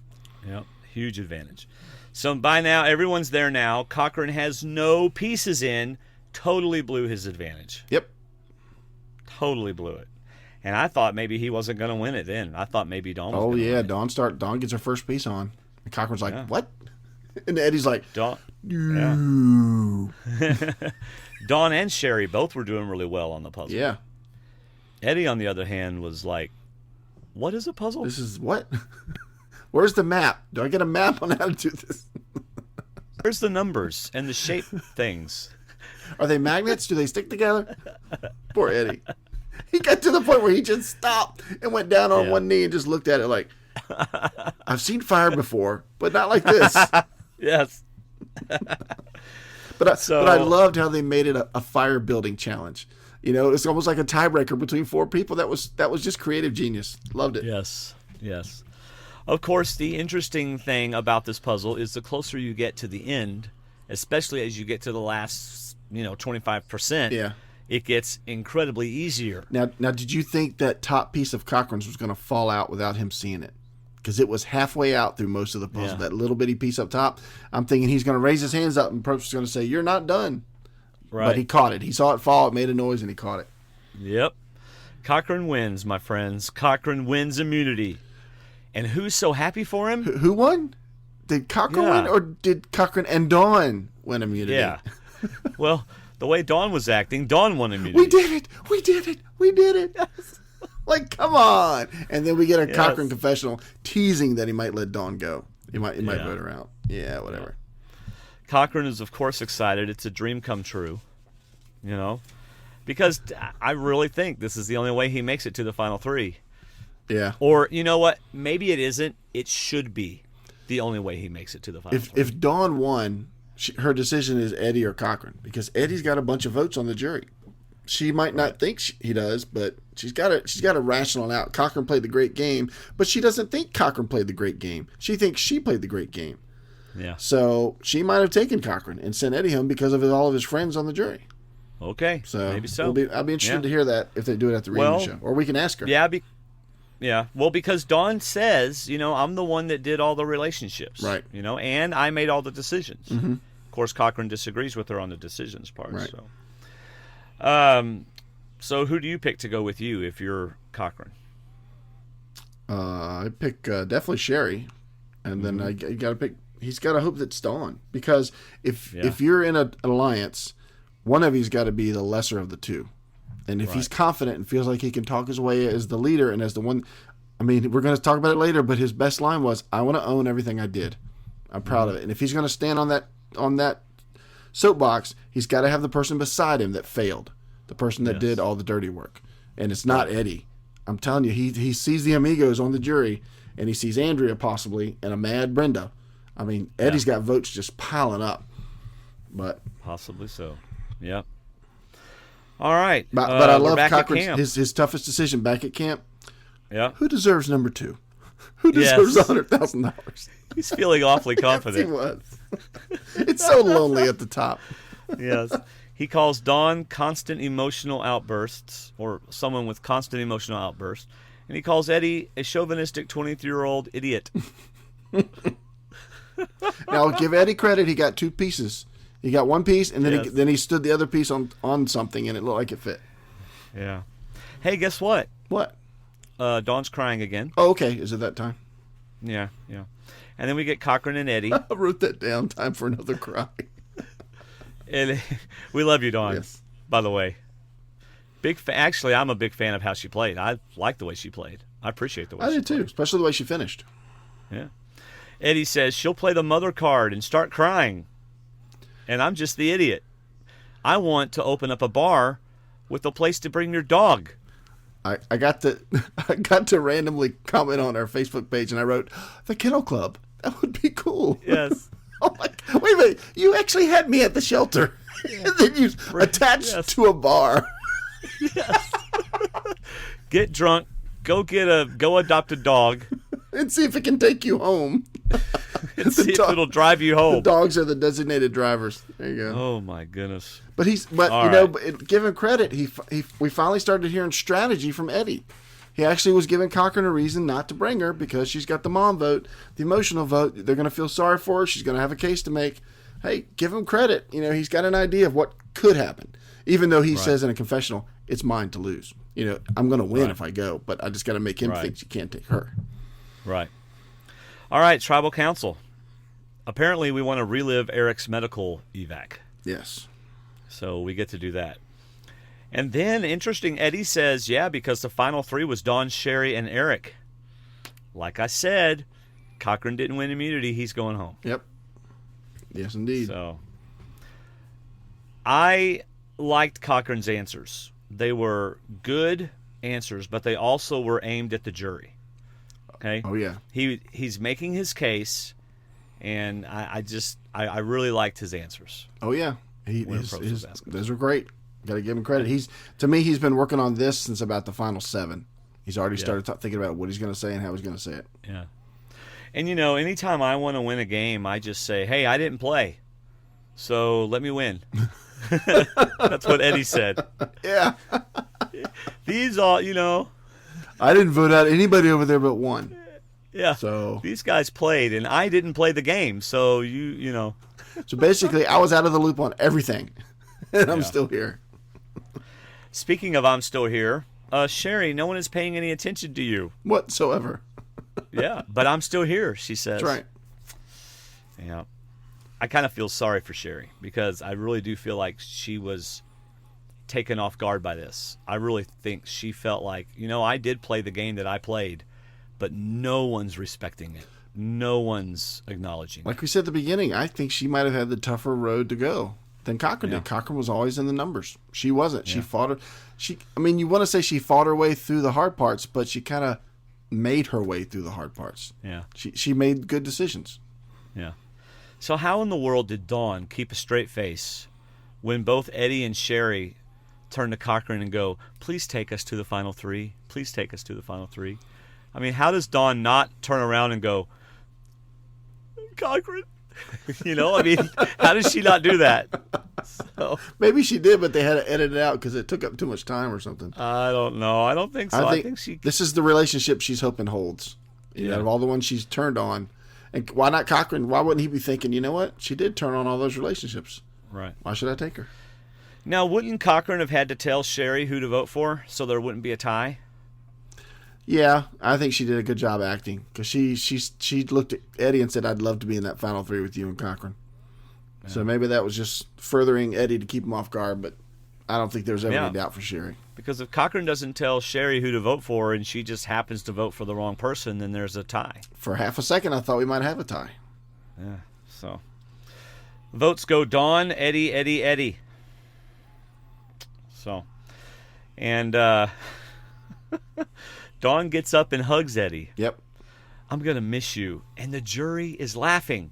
Yep, huge advantage. So by now, everyone's there now. Cochran has no pieces in. Totally blew his advantage. Yep. Totally blew it. And I thought maybe he wasn't going to win it then. I thought maybe Dawn was Oh, gonna yeah. win Dawn gets her first piece on. And Cochran's like, what? And Eddie's like, Dawn. no. Yeah. Dawn and Sherry both were doing really well on the puzzle. Yeah. Eddie, on the other hand, was like, what is a puzzle? This is what? Where's the map? Do I get a map on how to do this? Where's the numbers and the shape things? Are they magnets? Do they stick together? Poor Eddie. He got to the point where he just stopped and went down on one knee and just looked at it like, I've seen fire before, but not like this. Yes. But I loved how they made it a fire building challenge. It's almost like a tiebreaker between four people. That was just creative genius. Loved it. Yes. Of course, the interesting thing about this puzzle is the closer you get to the end, especially as you get to the last, 25%. Yeah. It gets incredibly easier. Now, did you think that top piece of Cochran's was going to fall out without him seeing it? Because it was halfway out through most of the puzzle. Yeah. That little bitty piece up top. I'm thinking he's going to raise his hands up and Probst is going to say, "You're not done." Right. But he caught it. He saw it fall. It made a noise, and he caught it. Yep. Cochran wins, my friends. Cochran wins immunity. And who's so happy for him? Who won? Did Cochran win, or did Cochran and Dawn win immunity? Yeah. Well, the way Dawn was acting, Dawn won immunity. We did it. Like, come on. And then we get a Cochran confessional teasing that he might let Dawn go. He might vote her out. Yeah, whatever. Cochran is, of course, excited. It's a dream come true, because I really think this is the only way he makes it to the final three. Yeah. Or, you know what? Maybe it isn't. It should be the only way he makes it to the final three. If Dawn won, her decision is Eddie or Cochran, because Eddie's got a bunch of votes on the jury. She might not think he does, but she's got to rational out. Cochran played the great game, but she doesn't think Cochran played the great game. She thinks she played the great game. Yeah. So she might have taken Cochran and sent Eddie home because of all of his friends on the jury. Okay. So maybe so. I'll be interested to hear that if they do it at the reunion show, or we can ask her. Yeah. Yeah. Well, because Dawn says, I'm the one that did all the relationships. Right. And I made all the decisions. Mm-hmm. Of course, Cochran disagrees with her on the decisions part. Right. So who do you pick to go with you if you're Cochran? I pick definitely Sherry, and then I got to pick. He's got to hope that's Dawn, because if you're in an alliance, one of you's got to be the lesser of the two, and if he's confident and feels like he can talk his way as the leader and as the one, we're going to talk about it later, but his best line was, "I want to own everything I did. I'm proud of it." And if he's going to stand on that soapbox, he's got to have the person beside him that failed. The person that did all the dirty work. And it's not Eddie. I'm telling you, he sees the amigos on the jury, and he sees Andrea possibly, and a mad Brenda. Eddie's got votes just piling up. But possibly so. Yep. All right. But I love back at Cochran's camp. his toughest decision back at camp. Yeah. Who deserves number 2? Who deserves $100,000? He's feeling awfully confident. Yes, he was. It's so lonely at the top. Yes. He calls Dawn constant emotional outbursts, or someone with constant emotional outbursts. And he calls Eddie a chauvinistic 23-year-old idiot. Now, give Eddie credit. He got 2 pieces. He got 1 piece, and then he stood the other piece on something, and it looked like it fit. Yeah. Hey, guess what? What? Dawn's crying again. Oh, okay. Is it that time? Yeah. And then we get Cochran and Eddie. I wrote that down. Time for another cry. And we love you, Dawn. Yes. By the way, actually, I'm a big fan of how she played. I like the way she played. I appreciate the way I she did too, played. especially the way she finished. Yeah. Eddie says she'll play the mother card and start crying, and I'm just the idiot. I want to open up a bar with a place to bring your dog. I got to randomly comment on our Facebook page, and I wrote the Kennel Club. That would be cool. Yes. Oh my! Wait a minute! You actually had me at the shelter, and then you attached to a bar. Yes. Get drunk. Go adopt a dog. And see if it can take you home. And see if it'll drive you home. The dogs are the designated drivers. There you go. Oh my goodness. But give him credit. We finally started hearing strategy from Eddie. He actually was giving Cochran a reason not to bring her because she's got the mom vote, the emotional vote. They're going to feel sorry for her. She's going to have a case to make. Hey, give him credit. He's got an idea of what could happen. Even though he says in a confessional, it's mine to lose. I'm going to win if I go, but I just got to make him think you can't take her. Right. All right, Tribal Council. Apparently, we want to relive Eric's medical evac. Yes. So we get to do that. And then, interesting, Eddie says, because the final 3 was Dawn, Sherry, and Eric. Like I said, Cochran didn't win immunity. He's going home. Yep. Yes, indeed. So I liked Cochran's answers. They were good answers, but they also were aimed at the jury. Okay. Oh yeah. He's making his case, and I really liked his answers. Oh yeah. Those were great. Got to give him credit. He's been working on this since about the final 7. He's already started thinking about what he's going to say and how he's going to say it. Yeah. And anytime I want to win a game, I just say, "Hey, I didn't play, so let me win." That's what Eddie said. Yeah. These all, I didn't vote out anybody over there but one. Yeah. So these guys played, and I didn't play the game. So you. So basically, I was out of the loop on everything, and I'm still here. Speaking of, I'm still here. Sherry, no one is paying any attention to you whatsoever. Yeah, but I'm still here. She says. That's right. Yeah. I kind of feel sorry for Sherry because I really do feel like she was taken off guard by this. I really think she felt like, I did play the game that I played, but no one's respecting it. No one's acknowledging Like we said at the beginning, I think she might have had the tougher road to go than Cochran did. Cochran was always in the numbers. She wasn't. She fought her. You want to say she fought her way through the hard parts, but she kind of made her way through the hard parts. Yeah. She made good decisions. Yeah. So how in the world did Dawn keep a straight face when both Eddie and Sherry turn to Cochran and go, "Please take us to the final 3. Please take us to the final 3." I mean, how does Dawn not turn around and go, "Cochran"? How does she not do that? So, maybe she did, but they had to edit it out because it took up too much time or something. I don't know. I don't think so. I think she. This is the relationship she's hoping holds. Out of all the ones she's turned on. And why not Cochran? Why wouldn't he be thinking, you know what? She did turn on all those relationships. Right. Why should I take her? Now, wouldn't Cochran have had to tell Sherry who to vote for so there wouldn't be a tie? Yeah, I think she did a good job acting because she looked at Eddie and said, "I'd love to be in that final 3 with you and Cochran." Yeah. So maybe that was just furthering Eddie to keep him off guard, but I don't think there's ever any doubt for Sherry. Because if Cochran doesn't tell Sherry who to vote for and she just happens to vote for the wrong person, then there's a tie. For half a second, I thought we might have a tie. Yeah, so. Votes go Dawn, Eddie, Eddie, Eddie. So. And Dawn gets up and hugs Eddie. Yep. "I'm going to miss you." And the jury is laughing.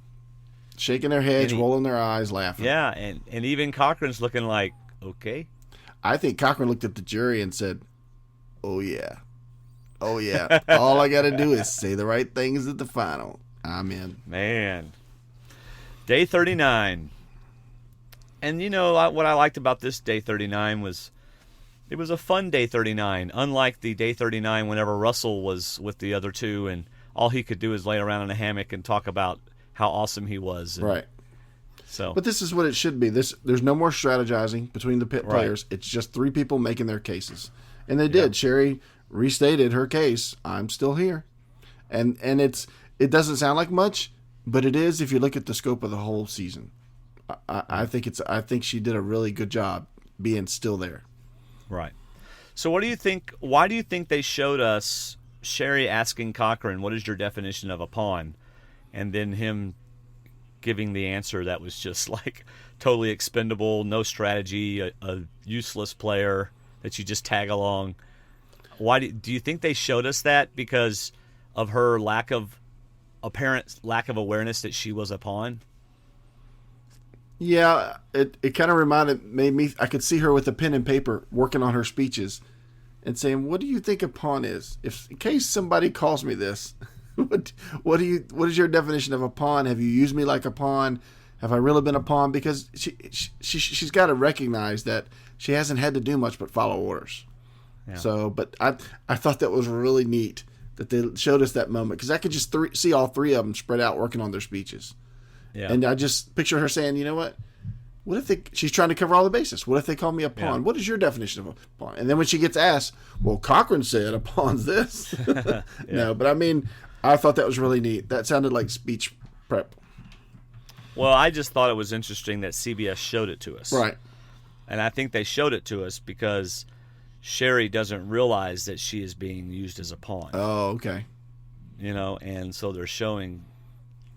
shaking their heads, rolling their eyes, laughing. Yeah, and even Cochran's looking like, okay. I think Cochran looked at the jury and said, "Oh yeah, oh yeah. All I got to do is say the right things at the final. I'm in." Man, day 39, and what I liked about this day 39 was it was a fun day 39. Unlike the day 39 whenever Russell was with the other two, and all he could do is lay around in a hammock and talk about how awesome he was. Right. So, but this is what it should be. There's no more strategizing between the pit players. It's just three people making their cases, and they did. Yep. Sherry restated her case. I'm still here, and it doesn't sound like much, but it is if you look at the scope of the whole season. I think she did a really good job being still there. Right. So what do you think? Why do you think they showed us Sherry asking Cochran, "What is your definition of a pawn?" and then him giving the answer that was just like totally expendable, no strategy, a useless player that you just tag along? Why do you think they showed us that because of her apparent lack of awareness that she was a pawn? Yeah, it kind of made me. I could see her with a pen and paper working on her speeches and saying, "What do you think a pawn is? If in case somebody calls me this." What is your definition of a pawn? Have you used me like a pawn? Have I really been a pawn? Because she's got to recognize that she hasn't had to do much but follow orders. Yeah. So, but I thought that was really neat that they showed us that moment because I could just see all three of them spread out working on their speeches. Yeah. And I just picture her saying, "You know what? What if she's trying to cover all the bases. What if they call me a pawn? Yeah. What is your definition of a pawn?" And then when she gets asked, "Well, Cochran said a pawn's this." Yeah. No, but I mean, I thought that was really neat. That sounded like speech prep. Well, I just thought it was interesting that CBS showed it to us. Right. And I think they showed it to us because Sherry doesn't realize that she is being used as a pawn. Oh, okay. And so they're showing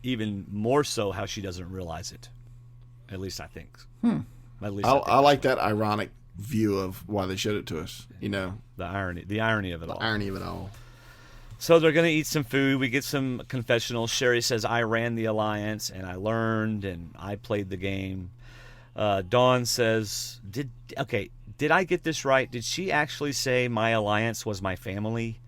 even more so how she doesn't realize it. At least I think. At least I like that ironic view of why they showed it to us. The irony of it all. The irony of it all. So they're going to eat some food. We get some confessionals. Sherry says, "I ran the alliance, and I learned, and I played the game." Dawn says, "Did I get this right? Did she actually say my alliance was my family,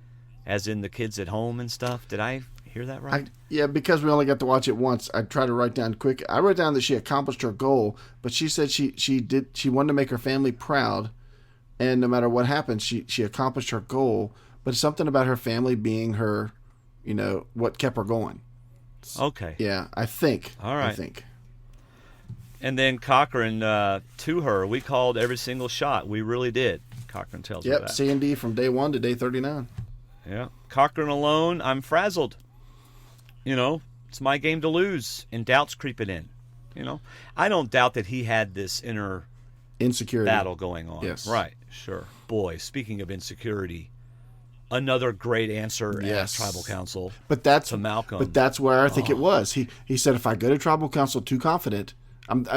as in the kids at home and stuff? Did I hear that right?" Yeah, because we only got to watch it once, I tried to write down quick. I wrote down that she accomplished her goal, but she said she wanted to make her family proud, and no matter what happened, she accomplished her goal. But something about her family being her, what kept her going. Okay. Yeah, I think. All right. I think. And then Cochran, to her, "We called every single shot. We really did." Cochran tells her that. Yep, C&D from day 1 to day 39. Yeah. Cochran alone, "I'm frazzled. It's my game to lose." And doubt's creeping in. I don't doubt that he had this inner insecurity battle going on. Yes. Right. Sure. Boy, speaking of insecurity, another great answer at Tribal Council. But that's to Malcolm. But that's where I think it was. He said, if I go to Tribal Council too confident,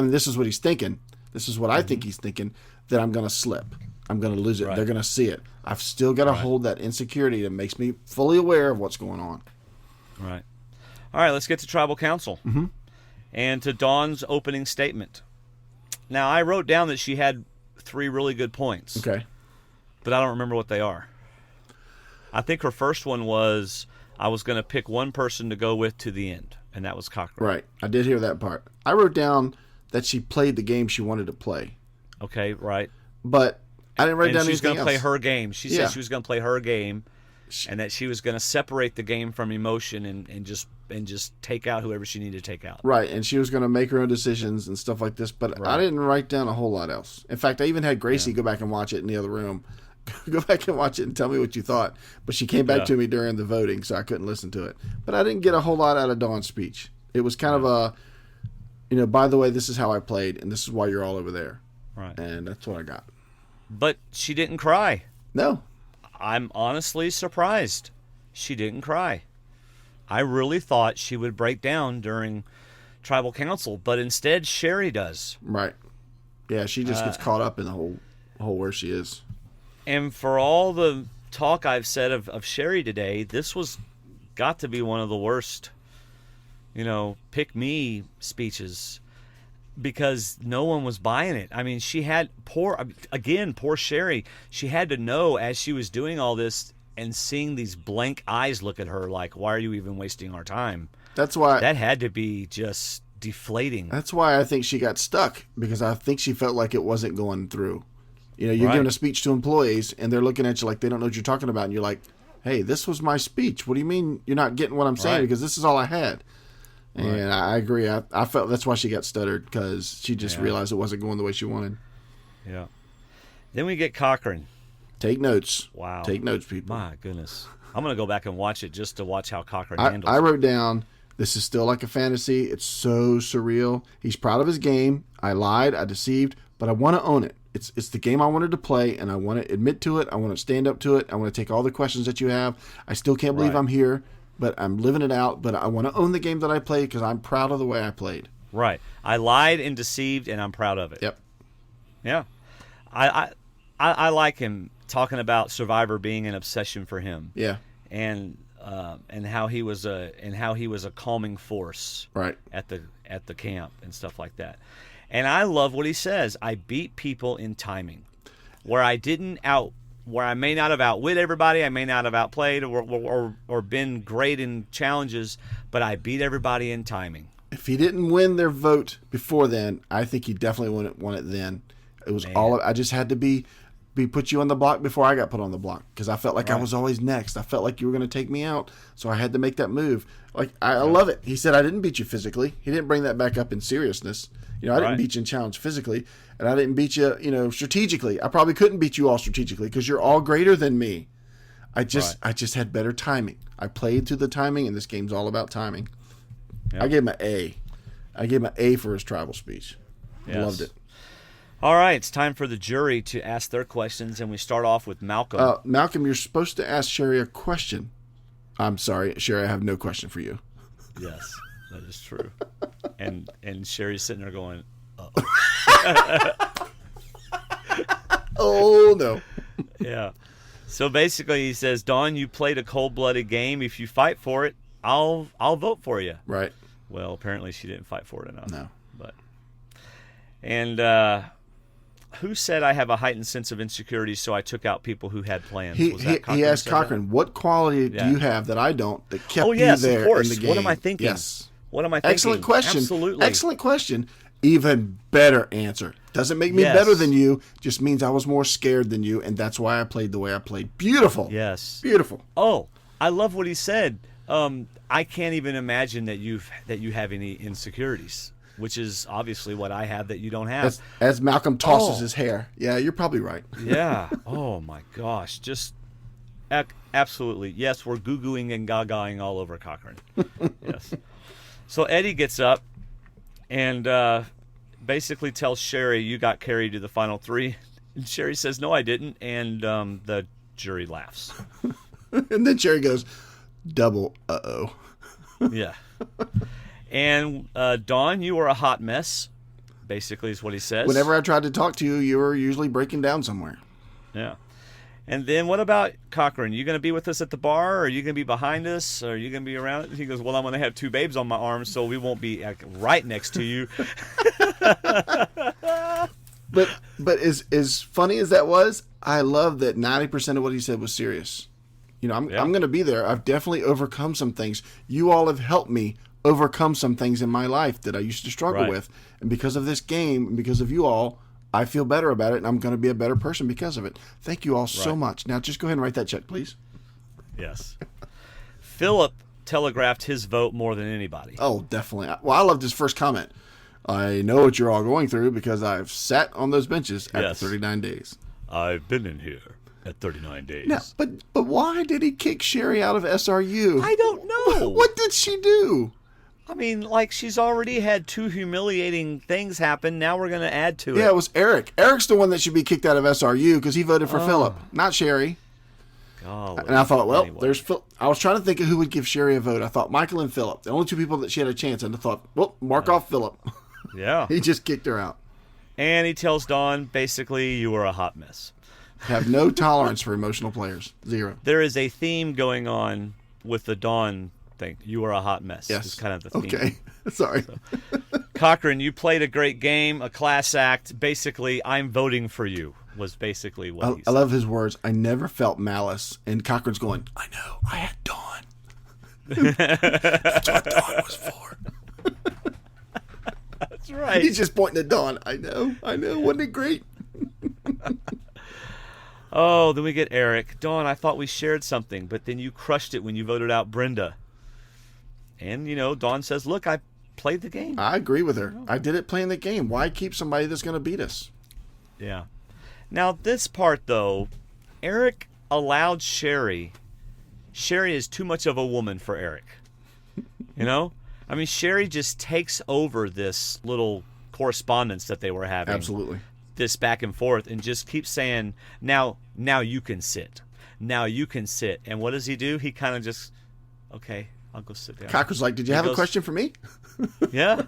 this is what he's thinking. This is what I think he's thinking, that I'm going to slip. I'm going to lose it. Right. They're going to see it. I've still got to hold that insecurity that makes me fully aware of what's going on. Right. All right, let's get to Tribal Council. Mm-hmm. And to Dawn's opening statement. Now, I wrote down that she had 3 really good points. Okay. But I don't remember what they are. I think her first one was, I was going to pick one person to go with to the end, and that was Cochran. Right. I did hear that part. I wrote down that she played the game she wanted to play. Okay, right. But I didn't write down anything else. She's going to play her game. She said she was going to play her game, and that she was going to separate the game from emotion and just take out whoever she needed to take out. Right, and she was going to make her own decisions and stuff like this, but I didn't write down a whole lot else. In fact, I even had Gracie go back and watch it in the other room. Go back and watch it and tell me what you thought. But she came back to me during the voting, so I couldn't listen to it. But I didn't get a whole lot out of Dawn's speech. It was kind of a, by the way, this is how I played, and this is why you're all over there. Right. And that's what I got. But she didn't cry. No. I'm honestly surprised she didn't cry. I really thought she would break down during Tribal Council, but instead Sherry does. Right. Yeah, she just gets caught up in the whole where she is. And for all the talk I've said of Sherry today, this was got to be one of the worst, pick me speeches, because no one was buying it. I mean, she had poor Sherry. She had to know as she was doing all this and seeing these blank eyes look at her like, why are you even wasting our time? That's why that had to be just deflating. That's why I think she got stuck, because I think she felt like it wasn't going through. You're giving a speech to employees and they're looking at you like they don't know what you're talking about, and you're like, hey, this was my speech. What do you mean you're not getting what I'm saying? Because this is all I had. And I agree. I felt that's why she got stuttered, because she just realized it wasn't going the way she wanted. Yeah. Then we get Cochran. Take notes. Wow. Take notes, people. My goodness. I'm going to go back and watch it just to watch how Cochran handles I it. wrote down, this is still like a fantasy. It's so surreal. He's proud of his game. I lied. I deceived. But I want to own it. It's the game I wanted to play, and I want to admit to it. I want to stand up to it. I want to take all the questions that you have. I still can't believe I'm here, but I'm living it out. But I want to own the game that I played, because I'm proud of the way I played. Right. I lied and deceived, and I'm proud of it. Yep. Yeah. I like him talking about Survivor being an obsession for him. Yeah. And how he was a calming force. Right. At the camp and stuff like that. And I love what he says. I beat people in timing, where I may not have outwit everybody, I may not have outplayed or been great in challenges, but I beat everybody in timing. If he didn't win their vote before then, I think he definitely wouldn't won it then. It was I just had to be put you on the block before I got put on the block, because I felt like I was always next. I felt like you were going to take me out, so I had to make that move. Like I love it. He said, I didn't beat you physically. He didn't bring that back up in seriousness. I didn't beat you in challenge physically, and I didn't beat you, strategically. I probably couldn't beat you all strategically, because you're all greater than me. I just had better timing. I played to the timing, and this game's all about timing. Yep. I gave him an A. I gave him an A for his tribal speech. Yes. Loved it. All right, it's time for the jury to ask their questions, and we start off with Malcolm. Malcolm, you're supposed to ask Sherry a question. I'm sorry, Sherry, I have no question for you. Yes, that is true. And Sherry's sitting there going, uh-oh. Oh, no. Yeah. So basically he says, Dawn, you played a cold-blooded game. If you fight for it, I'll vote for you. Right. Well, apparently she didn't fight for it enough. No. And who said I have a heightened sense of insecurity, so I took out people who had plans? He asked Cochran, what quality do you have that I don't that kept you there of course. in the game? What am I thinking? Yes. What am I thinking? Excellent question. Absolutely. Excellent question. Even better answer. Doesn't make me better than you. Just means I was more scared than you, and that's why I played the way I played. Beautiful. Yes. Beautiful. Oh, I love what he said. I can't even imagine that you have any insecurities, which is obviously what I have that you don't have. As Malcolm tosses his hair. Yeah, you're probably right. Yeah. Oh, my gosh. Just absolutely. Yes, we're goo-gooing and gagaing all over Cochran. Yes. So Eddie gets up and basically tells Sherry, you got carried to the final three. And Sherry says, no, I didn't. And the jury laughs. And then Sherry goes, double uh-oh. Yeah. And Dawn, you were a hot mess, basically is what he says. Whenever I tried to talk to you, you were usually breaking down somewhere. Yeah. And then what about Cochran? You going to be with us at the bar? Or are you going to be behind us? Or are you going to be around? He goes, well, I'm going to have two babes on my arm, so we won't be right next to you. But as funny as that was, I love that 90% of what he said was serious. I'm going to be there. I've definitely overcome some things. You all have helped me overcome some things in my life that I used to struggle with. And because of this game, and because of you all, I feel better about it, and I'm going to be a better person because of it. Thank you all so much. Now, just go ahead and write that check, please. Yes. Philip telegraphed his vote more than anybody. Oh, definitely. Well, I loved his first comment. I know what you're all going through because I've sat on those benches after 39 days. I've been in here at 39 days. Now, but why did he kick Sherry out of SRU? I don't know. What did she do? I mean, like, she's already had two humiliating things happen. Now we're going to add to it. Yeah, it was Eric. Eric's the one that should be kicked out of SRU because he voted for Philip, not Sherry. Golly. And I thought, well, there's Phil. I was trying to think of who would give Sherry a vote. I thought Michael and Philip, the only two people that she had a chance. And I thought, well, mark off Philip. Yeah. He just kicked her out. And he tells Dawn, basically, you were a hot mess. Have no tolerance for emotional players. Zero. There is a theme going on with the Dawn thing. You are a hot mess. Yes. Is kind of the theme. Okay. Sorry. Cochran, you played a great game, a class act. Basically, I'm voting for you was basically what he said. I love his words. I never felt malice. And Cochran's going, I know. I had Dawn. That's what Dawn was for. That's right. He's just pointing at Dawn. I know. Wasn't it great? Oh, then we get Eric. Dawn, I thought we shared something, but then you crushed it when you voted out Brenda. And, Dawn says, look, I played the game. I agree with her. I did it playing the game. Why keep somebody that's going to beat us? Yeah. Now, this part, though, Eric allowed Sherry. Sherry is too much of a woman for Eric. I mean, Sherry just takes over this little correspondence that they were having. Absolutely. This back and forth, and just keeps saying, now you can sit. Now you can sit. And what does he do? He kind of just, okay, I'll go sit down. Cocker's like, did you have a question for me? Yeah.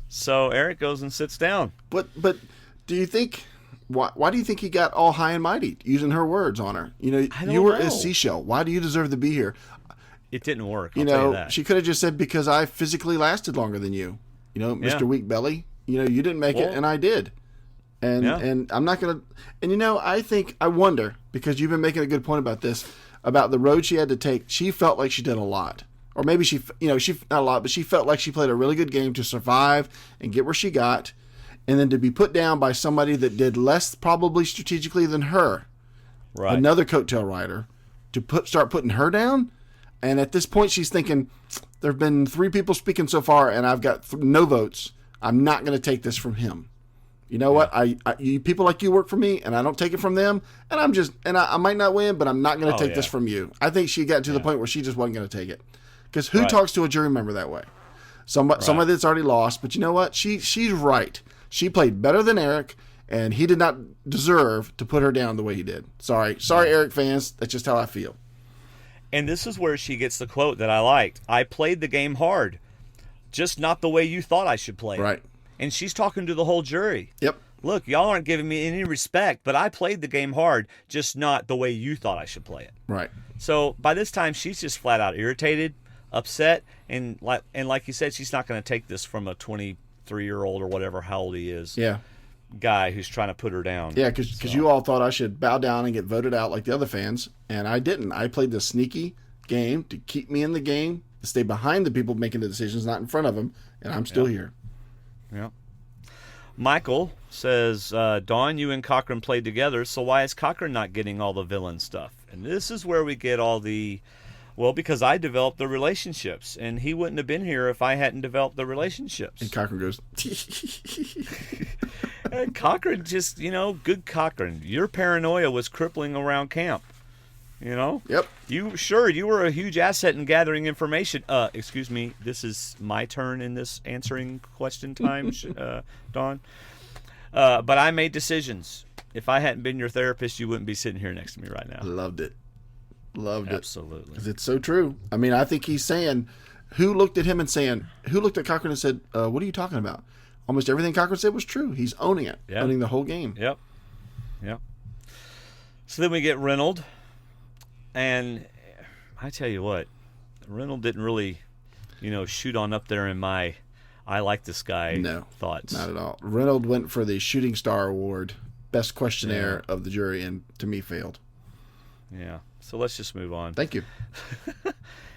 So Eric goes and sits down. But do you think, why do you think he got all high and mighty, using her words on her? You were a seashell. Why do you deserve to be here? It didn't work. I'll tell you that. She could have just said, because I physically lasted longer than you. Mr. Weak Belly. You didn't make it, and I did. And I'm not going to... And, I wonder, because you've been making a good point about this, about the road she had to take. She felt like she did a lot. Or maybe she not a lot, but she felt like she played a really good game to survive and get where she got. And then to be put down by somebody that did less probably strategically than her. Right. Another coattail rider. To start putting her down. And at this point, she's thinking, there have been 3 people speaking so far, and I've got no votes. I'm not going to take this from him. You know what? You people like you work for me, and I don't take it from them. And I might not win, but I'm not going to take this from you. I think she got to the point where she just wasn't going to take it. Because who talks to a jury member that way? Somebody that's already lost. But you know what? She's right. She played better than Eric, and he did not deserve to put her down the way he did. Sorry, Eric fans. That's just how I feel. And this is where she gets the quote that I liked. I played the game hard, just not the way you thought I should play it. Right. And she's talking to the whole jury. Yep. Look, y'all aren't giving me any respect, but I played the game hard, just not the way you thought I should play it. Right. So by this time, she's just flat out irritated, upset, and like you said, she's not going to take this from a 23-year-old or whatever, how old he is. Yeah. Guy who's trying to put her down. Yeah, because you all thought I should bow down and get voted out like the other fans, and I didn't. I played the sneaky game to keep me in the game, to stay behind the people making the decisions, not in front of them, and I'm still here. Yeah. Michael says, Dawn, you and Cochran played together, so why is Cochran not getting all the villain stuff? And this is where we get all the... Well, because I developed the relationships, and he wouldn't have been here if I hadn't developed the relationships. And Cochran goes... And Cochran just, good Cochran. Your paranoia was crippling around camp. Yep. You were a huge asset in gathering information. Excuse me, this is my turn in this answering question time, Dawn. But I made decisions. If I hadn't been your therapist, you wouldn't be sitting here next to me right now. Loved it. Absolutely. Because it's so true. I mean, I think he's saying, who looked at Cochran and said, what are you talking about? Almost everything Cochran said was true. He's owning it, owning the whole game. Yep. So then we get Reynolds. And I tell you what, Reynolds didn't really, shoot on up there in my I like this guy thoughts. Not at all. Reynolds went for the Shooting Star Award, best questionnaire of the jury, and to me failed. Yeah. So let's just move on. Thank you.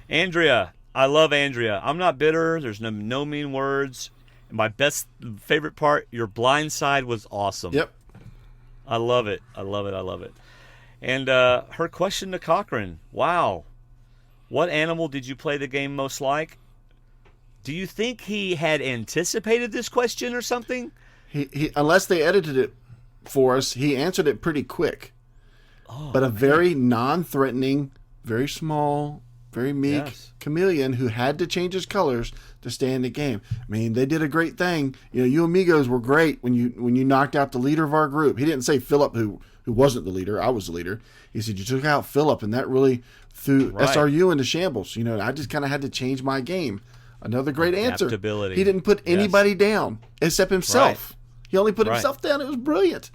Andrea. I love Andrea. I'm not bitter. There's no mean words. My favorite part, your blind side was awesome. Yep. I love it. And her question to Cochran, wow, what animal did you play the game most like? Do you think he had anticipated this question or something? He unless they edited it for us, he answered it pretty quick. But a very non-threatening, very small, very meek chameleon who had to change his colors to stay in the game. I mean, they did a great thing. You amigos were great when you knocked out the leader of our group. He didn't say Philip, who wasn't the leader. I was the leader. He said, you took out Philip, and that really threw SRU into shambles. I just kind of had to change my game. Another great answer. He didn't put anybody down except himself. Right. He only put himself down. It was brilliant.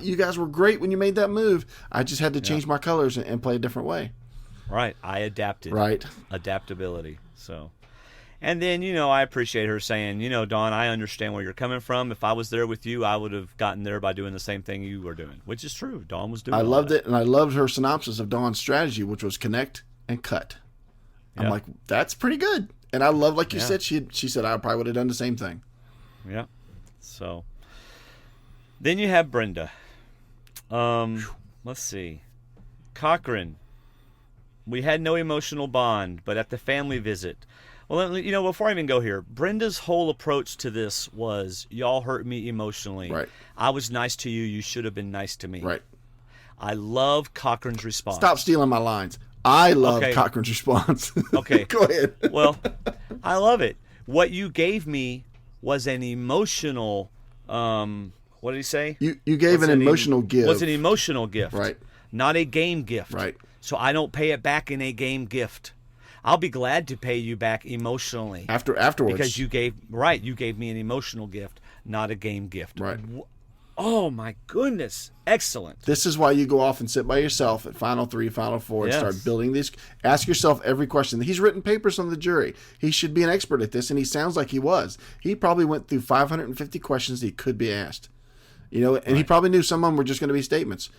You guys were great when you made that move. I just had to change my colors and play a different way. Right. I adapted. Right. Adaptability. So, and then, I appreciate her saying, Dawn, I understand where you're coming from. If I was there with you, I would have gotten there by doing the same thing you were doing, which is true. Dawn was doing I all loved that. it, and I loved her synopsis of Dawn's strategy, which was connect and cut. I'm Yeah. like, that's pretty good. And I love, like you Yeah. said, she said I probably would have done the same thing. Yeah. So, then you have Brenda. Let's see. Cochran. We had no emotional bond, but at the family visit. Well, before I even go here, Brenda's whole approach to this was, y'all hurt me emotionally. Right. I was nice to you. You should have been nice to me. Right. I love Cochran's response. Stop stealing my lines. I love Okay. Cochran's response. Okay. Go ahead. Well, I love it. What you gave me was an emotional, what did he say? You gave an emotional gift. Was an emotional gift. Right. Not a game gift. Right. So I don't pay it back in a game gift. I'll be glad to pay you back emotionally. Afterwards. Because you gave me an emotional gift, not a game gift. Right. Oh my goodness. Excellent. This is why you go off and sit by yourself at Final 3, Final 4, and Yes. start building these. Ask yourself every question. He's written papers on the jury. He should be an expert at this, and he sounds like he was. He probably went through 550 questions that he could be asked. And he probably knew some of them were just going to be statements.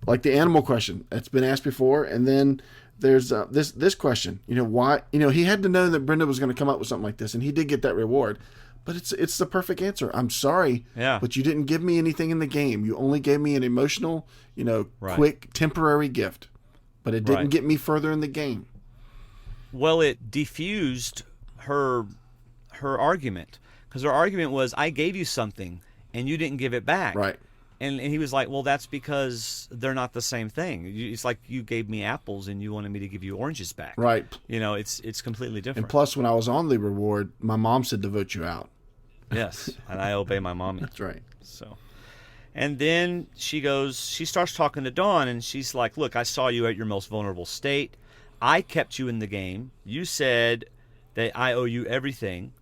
Like the animal question. That's been asked before. And then there's this question. Why? He had to know that Brenda was going to come up with something like this, and he did get that reward. But it's the perfect answer. I'm sorry, but you didn't give me anything in the game. You only gave me an emotional, quick, temporary gift. But it didn't get me further in the game. Well, it diffused her argument. Because her argument was, I gave you something, and you didn't give it back. Right. And he was like, well, that's because they're not the same thing. It's like you gave me apples and you wanted me to give you oranges back. Right. It's completely different. And plus, when I was on the reward, my mom said to vote you out. Yes, and I obey my mommy. That's right. So, and then she starts talking to Dawn, and she's like, look, I saw you at your most vulnerable state. I kept you in the game. You said that I owe you everything.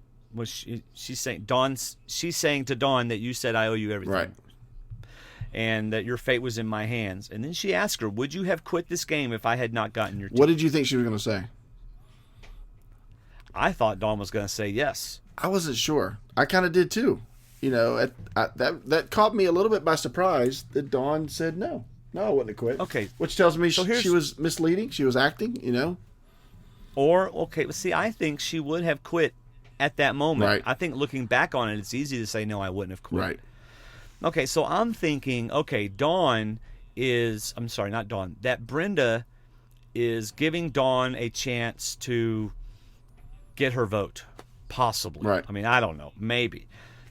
She's saying to Dawn that you said I owe you everything. Right. And that your fate was in my hands. And then she asked her, would you have quit this game if I had not gotten your teeth? What did you think she was going to say? I thought Dawn was going to say yes. I wasn't sure. I kind of did too. That caught me a little bit by surprise that Dawn said no. No, I wouldn't have quit. Okay. Which tells me So she was misleading. She was acting, See, I think she would have quit at that moment. Right. I think looking back on it, it's easy to say, no, I wouldn't have quit. Right. Okay, so I'm thinking, that Brenda is giving Dawn a chance to get her vote, possibly. Right. I mean, I don't know, maybe.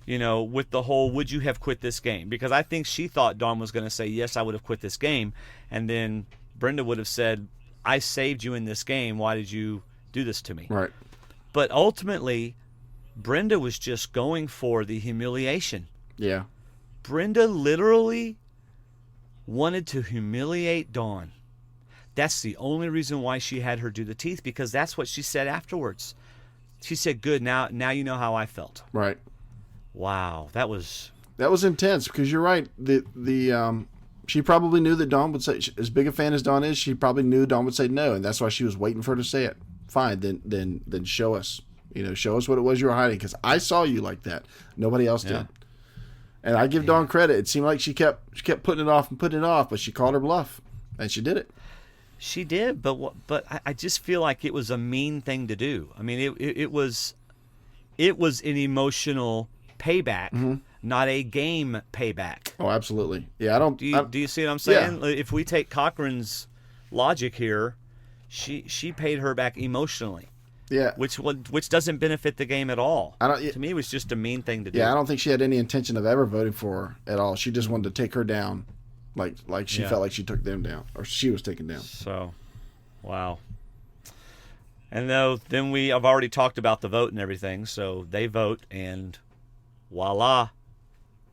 With the whole, would you have quit this game? Because I think she thought Dawn was going to say, yes, I would have quit this game. And then Brenda would have said, I saved you in this game. Why did you do this to me? Right. But ultimately, Brenda was just going for the humiliation. Yeah. Brenda literally wanted to humiliate Dawn. That's the only reason why she had her do the teeth, because that's what she said afterwards. She said, good, now you know how I felt. Right. Wow, that was intense, because you're right. She probably knew that Dawn would say, as big a fan as Dawn is, she probably knew Dawn would say no, and that's why she was waiting for her to say it. Fine, then show us. Show us what it was you were hiding, because I saw you like that. Nobody else did. And I give Dawn credit. It seemed like she kept putting it off, but she called her bluff, and she did it. She did, but I just feel like it was a mean thing to do. I mean, it was an emotional payback, not a game payback. Oh, absolutely. Yeah, I don't. Do you see what I'm saying? Yeah. If we take Cochran's logic here, she paid her back emotionally. Yeah. Which doesn't benefit the game at all. To me, it was just a mean thing to do. Yeah, I don't think she had any intention of ever voting for her at all. She just wanted to take her down, like she felt like she took them down, or she was taken down. So, wow. And then we have already talked about the vote and everything. So they vote, and voila,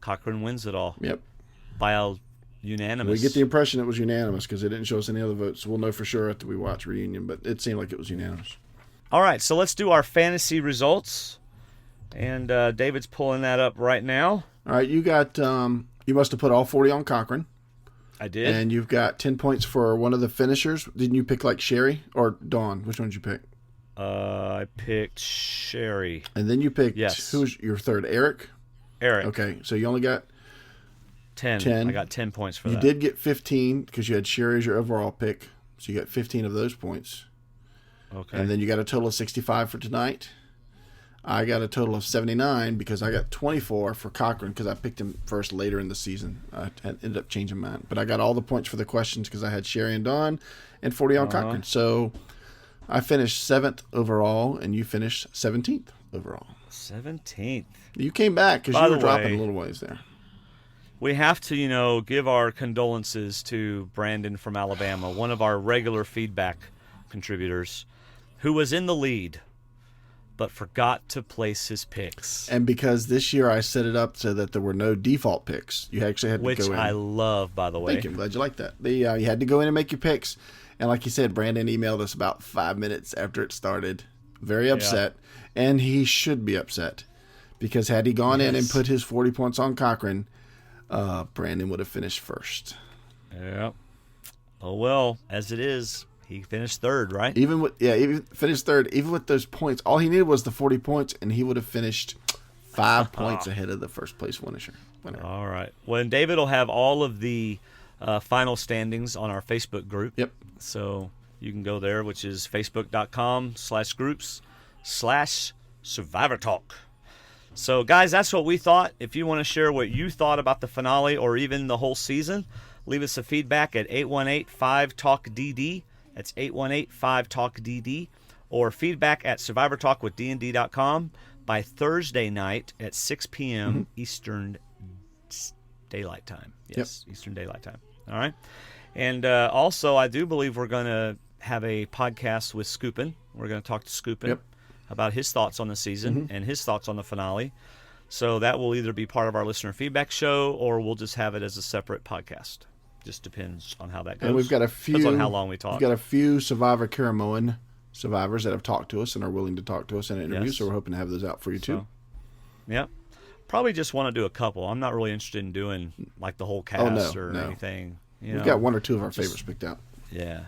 Cochran wins it all. Yep. By a unanimous. We get the impression it was unanimous because they didn't show us any other votes. We'll know for sure after we watch Reunion, but it seemed like it was unanimous. All right, so let's do our fantasy results. And David's pulling that up right now. All right, you got you must have put all 40 on Cochran. I did. And you've got 10 points for one of the finishers. Didn't you pick like Sherry or Dawn? Which one did you pick? I picked Sherry. And then you picked, yes. Who was your third? Eric? Eric. Okay, so you only got 10. I got 10 points for that. You did get 15 because you had Sherry as your overall pick. So you got 15 of those points. Okay. And then you got a total of 65 for tonight. I got a total of 79 because I got 24 for Cochran because I picked him first later in the season. I ended up changing mine. But I got all the points for the questions because I had Sherry and Dawn and 40 on Cochran. So I finished 7th overall and you finished 17th overall. 17th. You came back because you were dropping a little ways there. We have to, give our condolences to Brandon from Alabama, one of our regular feedback contributors, who was in the lead but forgot to place his picks. And because this year I set it up so that there were no default picks, you actually had to go in. Which I love, by the way. Thank you. I'm glad you like that. You had to go in and make your picks. And like you said, Brandon emailed us about 5 minutes after it started. Very upset. Yeah. And he should be upset. Because had he gone in and put his 40 points on Cochran, Brandon would have finished first. Yep. Oh, well, as it is, he finished third, right? Even finished third. Even with those points, all he needed was the 40 points, and he would have finished 5 points ahead of the first place winner. All right. Well, and David will have all of the final standings on our Facebook group. Yep. So you can go there, which is facebook.com/groups/Survivor Talk. So, guys, that's what we thought. If you want to share what you thought about the finale or even the whole season, leave us a feedback at 818-5-TALK-DD. That's 818-5-TALK-DD. Or feedback at survivortalkwithdnd.com by Thursday night at 6 p.m. Eastern Daylight Time. Yes, yep. Eastern Daylight Time. All right. And also, I do believe we're going to have a podcast with Scoopin. We're going to talk to Scoopin about his thoughts on the season and his thoughts on the finale. So that will either be part of our listener feedback show or we'll just have it as a separate podcast. Just depends on how that goes. And we've got a few. Depends on how long we talk. We've got a few Survivor Caramoan survivors that have talked to us and are willing to talk to us in an interview. So we're hoping to have those out for you too. Yeah. Probably just want to do a couple. I'm not really interested in doing like the whole cast anything. We've got 1 or 2 of our favorites picked out. Yeah.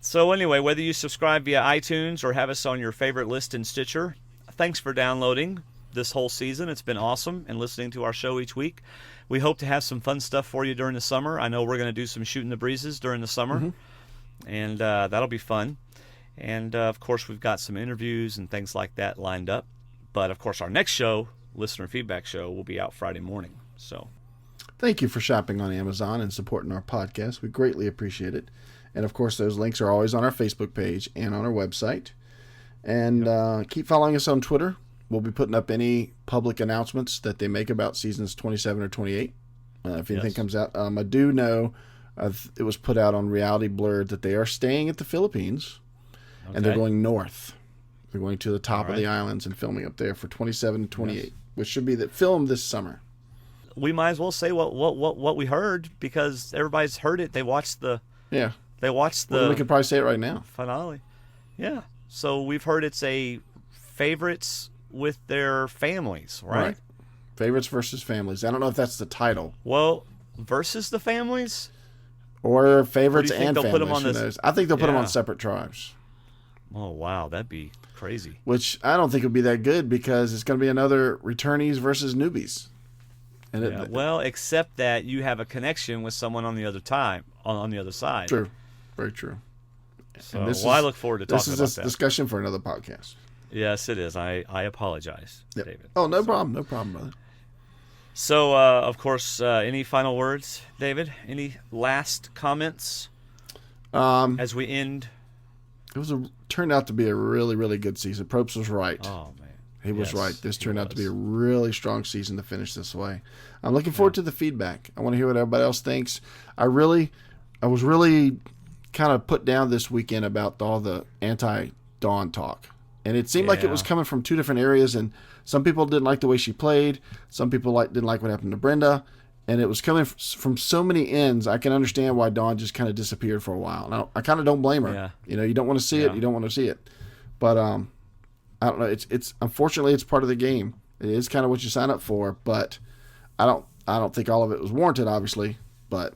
So anyway, whether you subscribe via iTunes or have us on your favorite list in Stitcher, thanks for downloading this whole season. It's been awesome and listening to our show each week. We hope to have some fun stuff for you during the summer. I know we're going to do some shooting the breezes during the summer, and that'll be fun. And, of course, we've got some interviews and things like that lined up. But, of course, our next show, listener feedback show, will be out Friday morning. So, thank you for shopping on Amazon and supporting our podcast. We greatly appreciate it. And, of course, those links are always on our Facebook page and on our website. And keep following us on Twitter. We'll be putting up any public announcements that they make about seasons 27 or 28. If anything comes out. I do know it was put out on Reality Blurred that they are staying at the Philippines. And they're going north. They're going to the top of the islands and filming up there for 27 and 28, which should be filmed this summer. We might as well say what we heard because everybody's heard it. They watched the They watched the. Well, we could probably say it right now. Finale. Yeah. So we've heard it's a favorites with their families, right? Favorites versus families. I don't know if that's the title. Well, versus the families? Or favorites and they'll families. Put them on this? I think they'll put them on separate tribes. Oh, wow. That'd be crazy. Which I don't think would be that good because it's going to be another returnees versus newbies. And except that you have a connection with someone on the other on the other side. True. Very true. So, I look forward to talking about that. This is a discussion for another podcast. Yes, it is. I apologize, David. Oh, no problem. No problem, brother. So, of course, any final words, David? Any last comments as we end? It turned out to be a really, really good season. Probst was right. Oh, man. He was right. This turned out to be a really strong season to finish this way. I'm looking forward to the feedback. I want to hear what everybody else thinks. I was really kind of put down this weekend about all the anti-Dawn talk. And it seemed like it was coming from two different areas, and some people didn't like the way she played. Some people didn't like what happened to Brenda. And it was coming from so many ends. I can understand why Dawn just kind of disappeared for a while. Now, I kind of don't blame her. Yeah. You don't want to see it. You don't want to see it. But I don't know. It's unfortunately it's part of the game. It is kind of what you sign up for. But I don't think all of it was warranted, obviously. but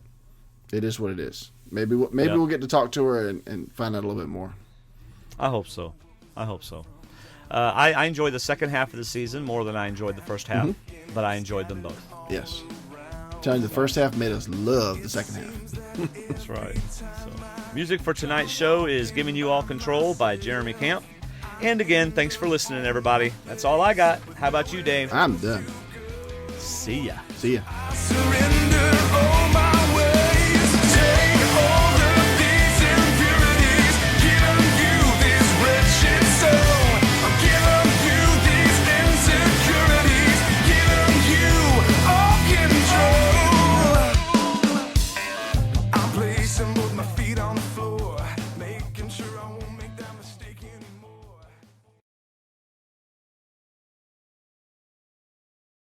it is what it is. Maybe we'll get to talk to her and find out a little bit more. I hope so. I enjoyed the second half of the season more than I enjoyed the first half, but I enjoyed them both. Yes. I'm telling you, the first half made us love the second half. That's right. So, music for tonight's show is Giving You All Control by Jeremy Camp. And again, thanks for listening, everybody. That's all I got. How about you, Dave? I'm done. See ya. See ya.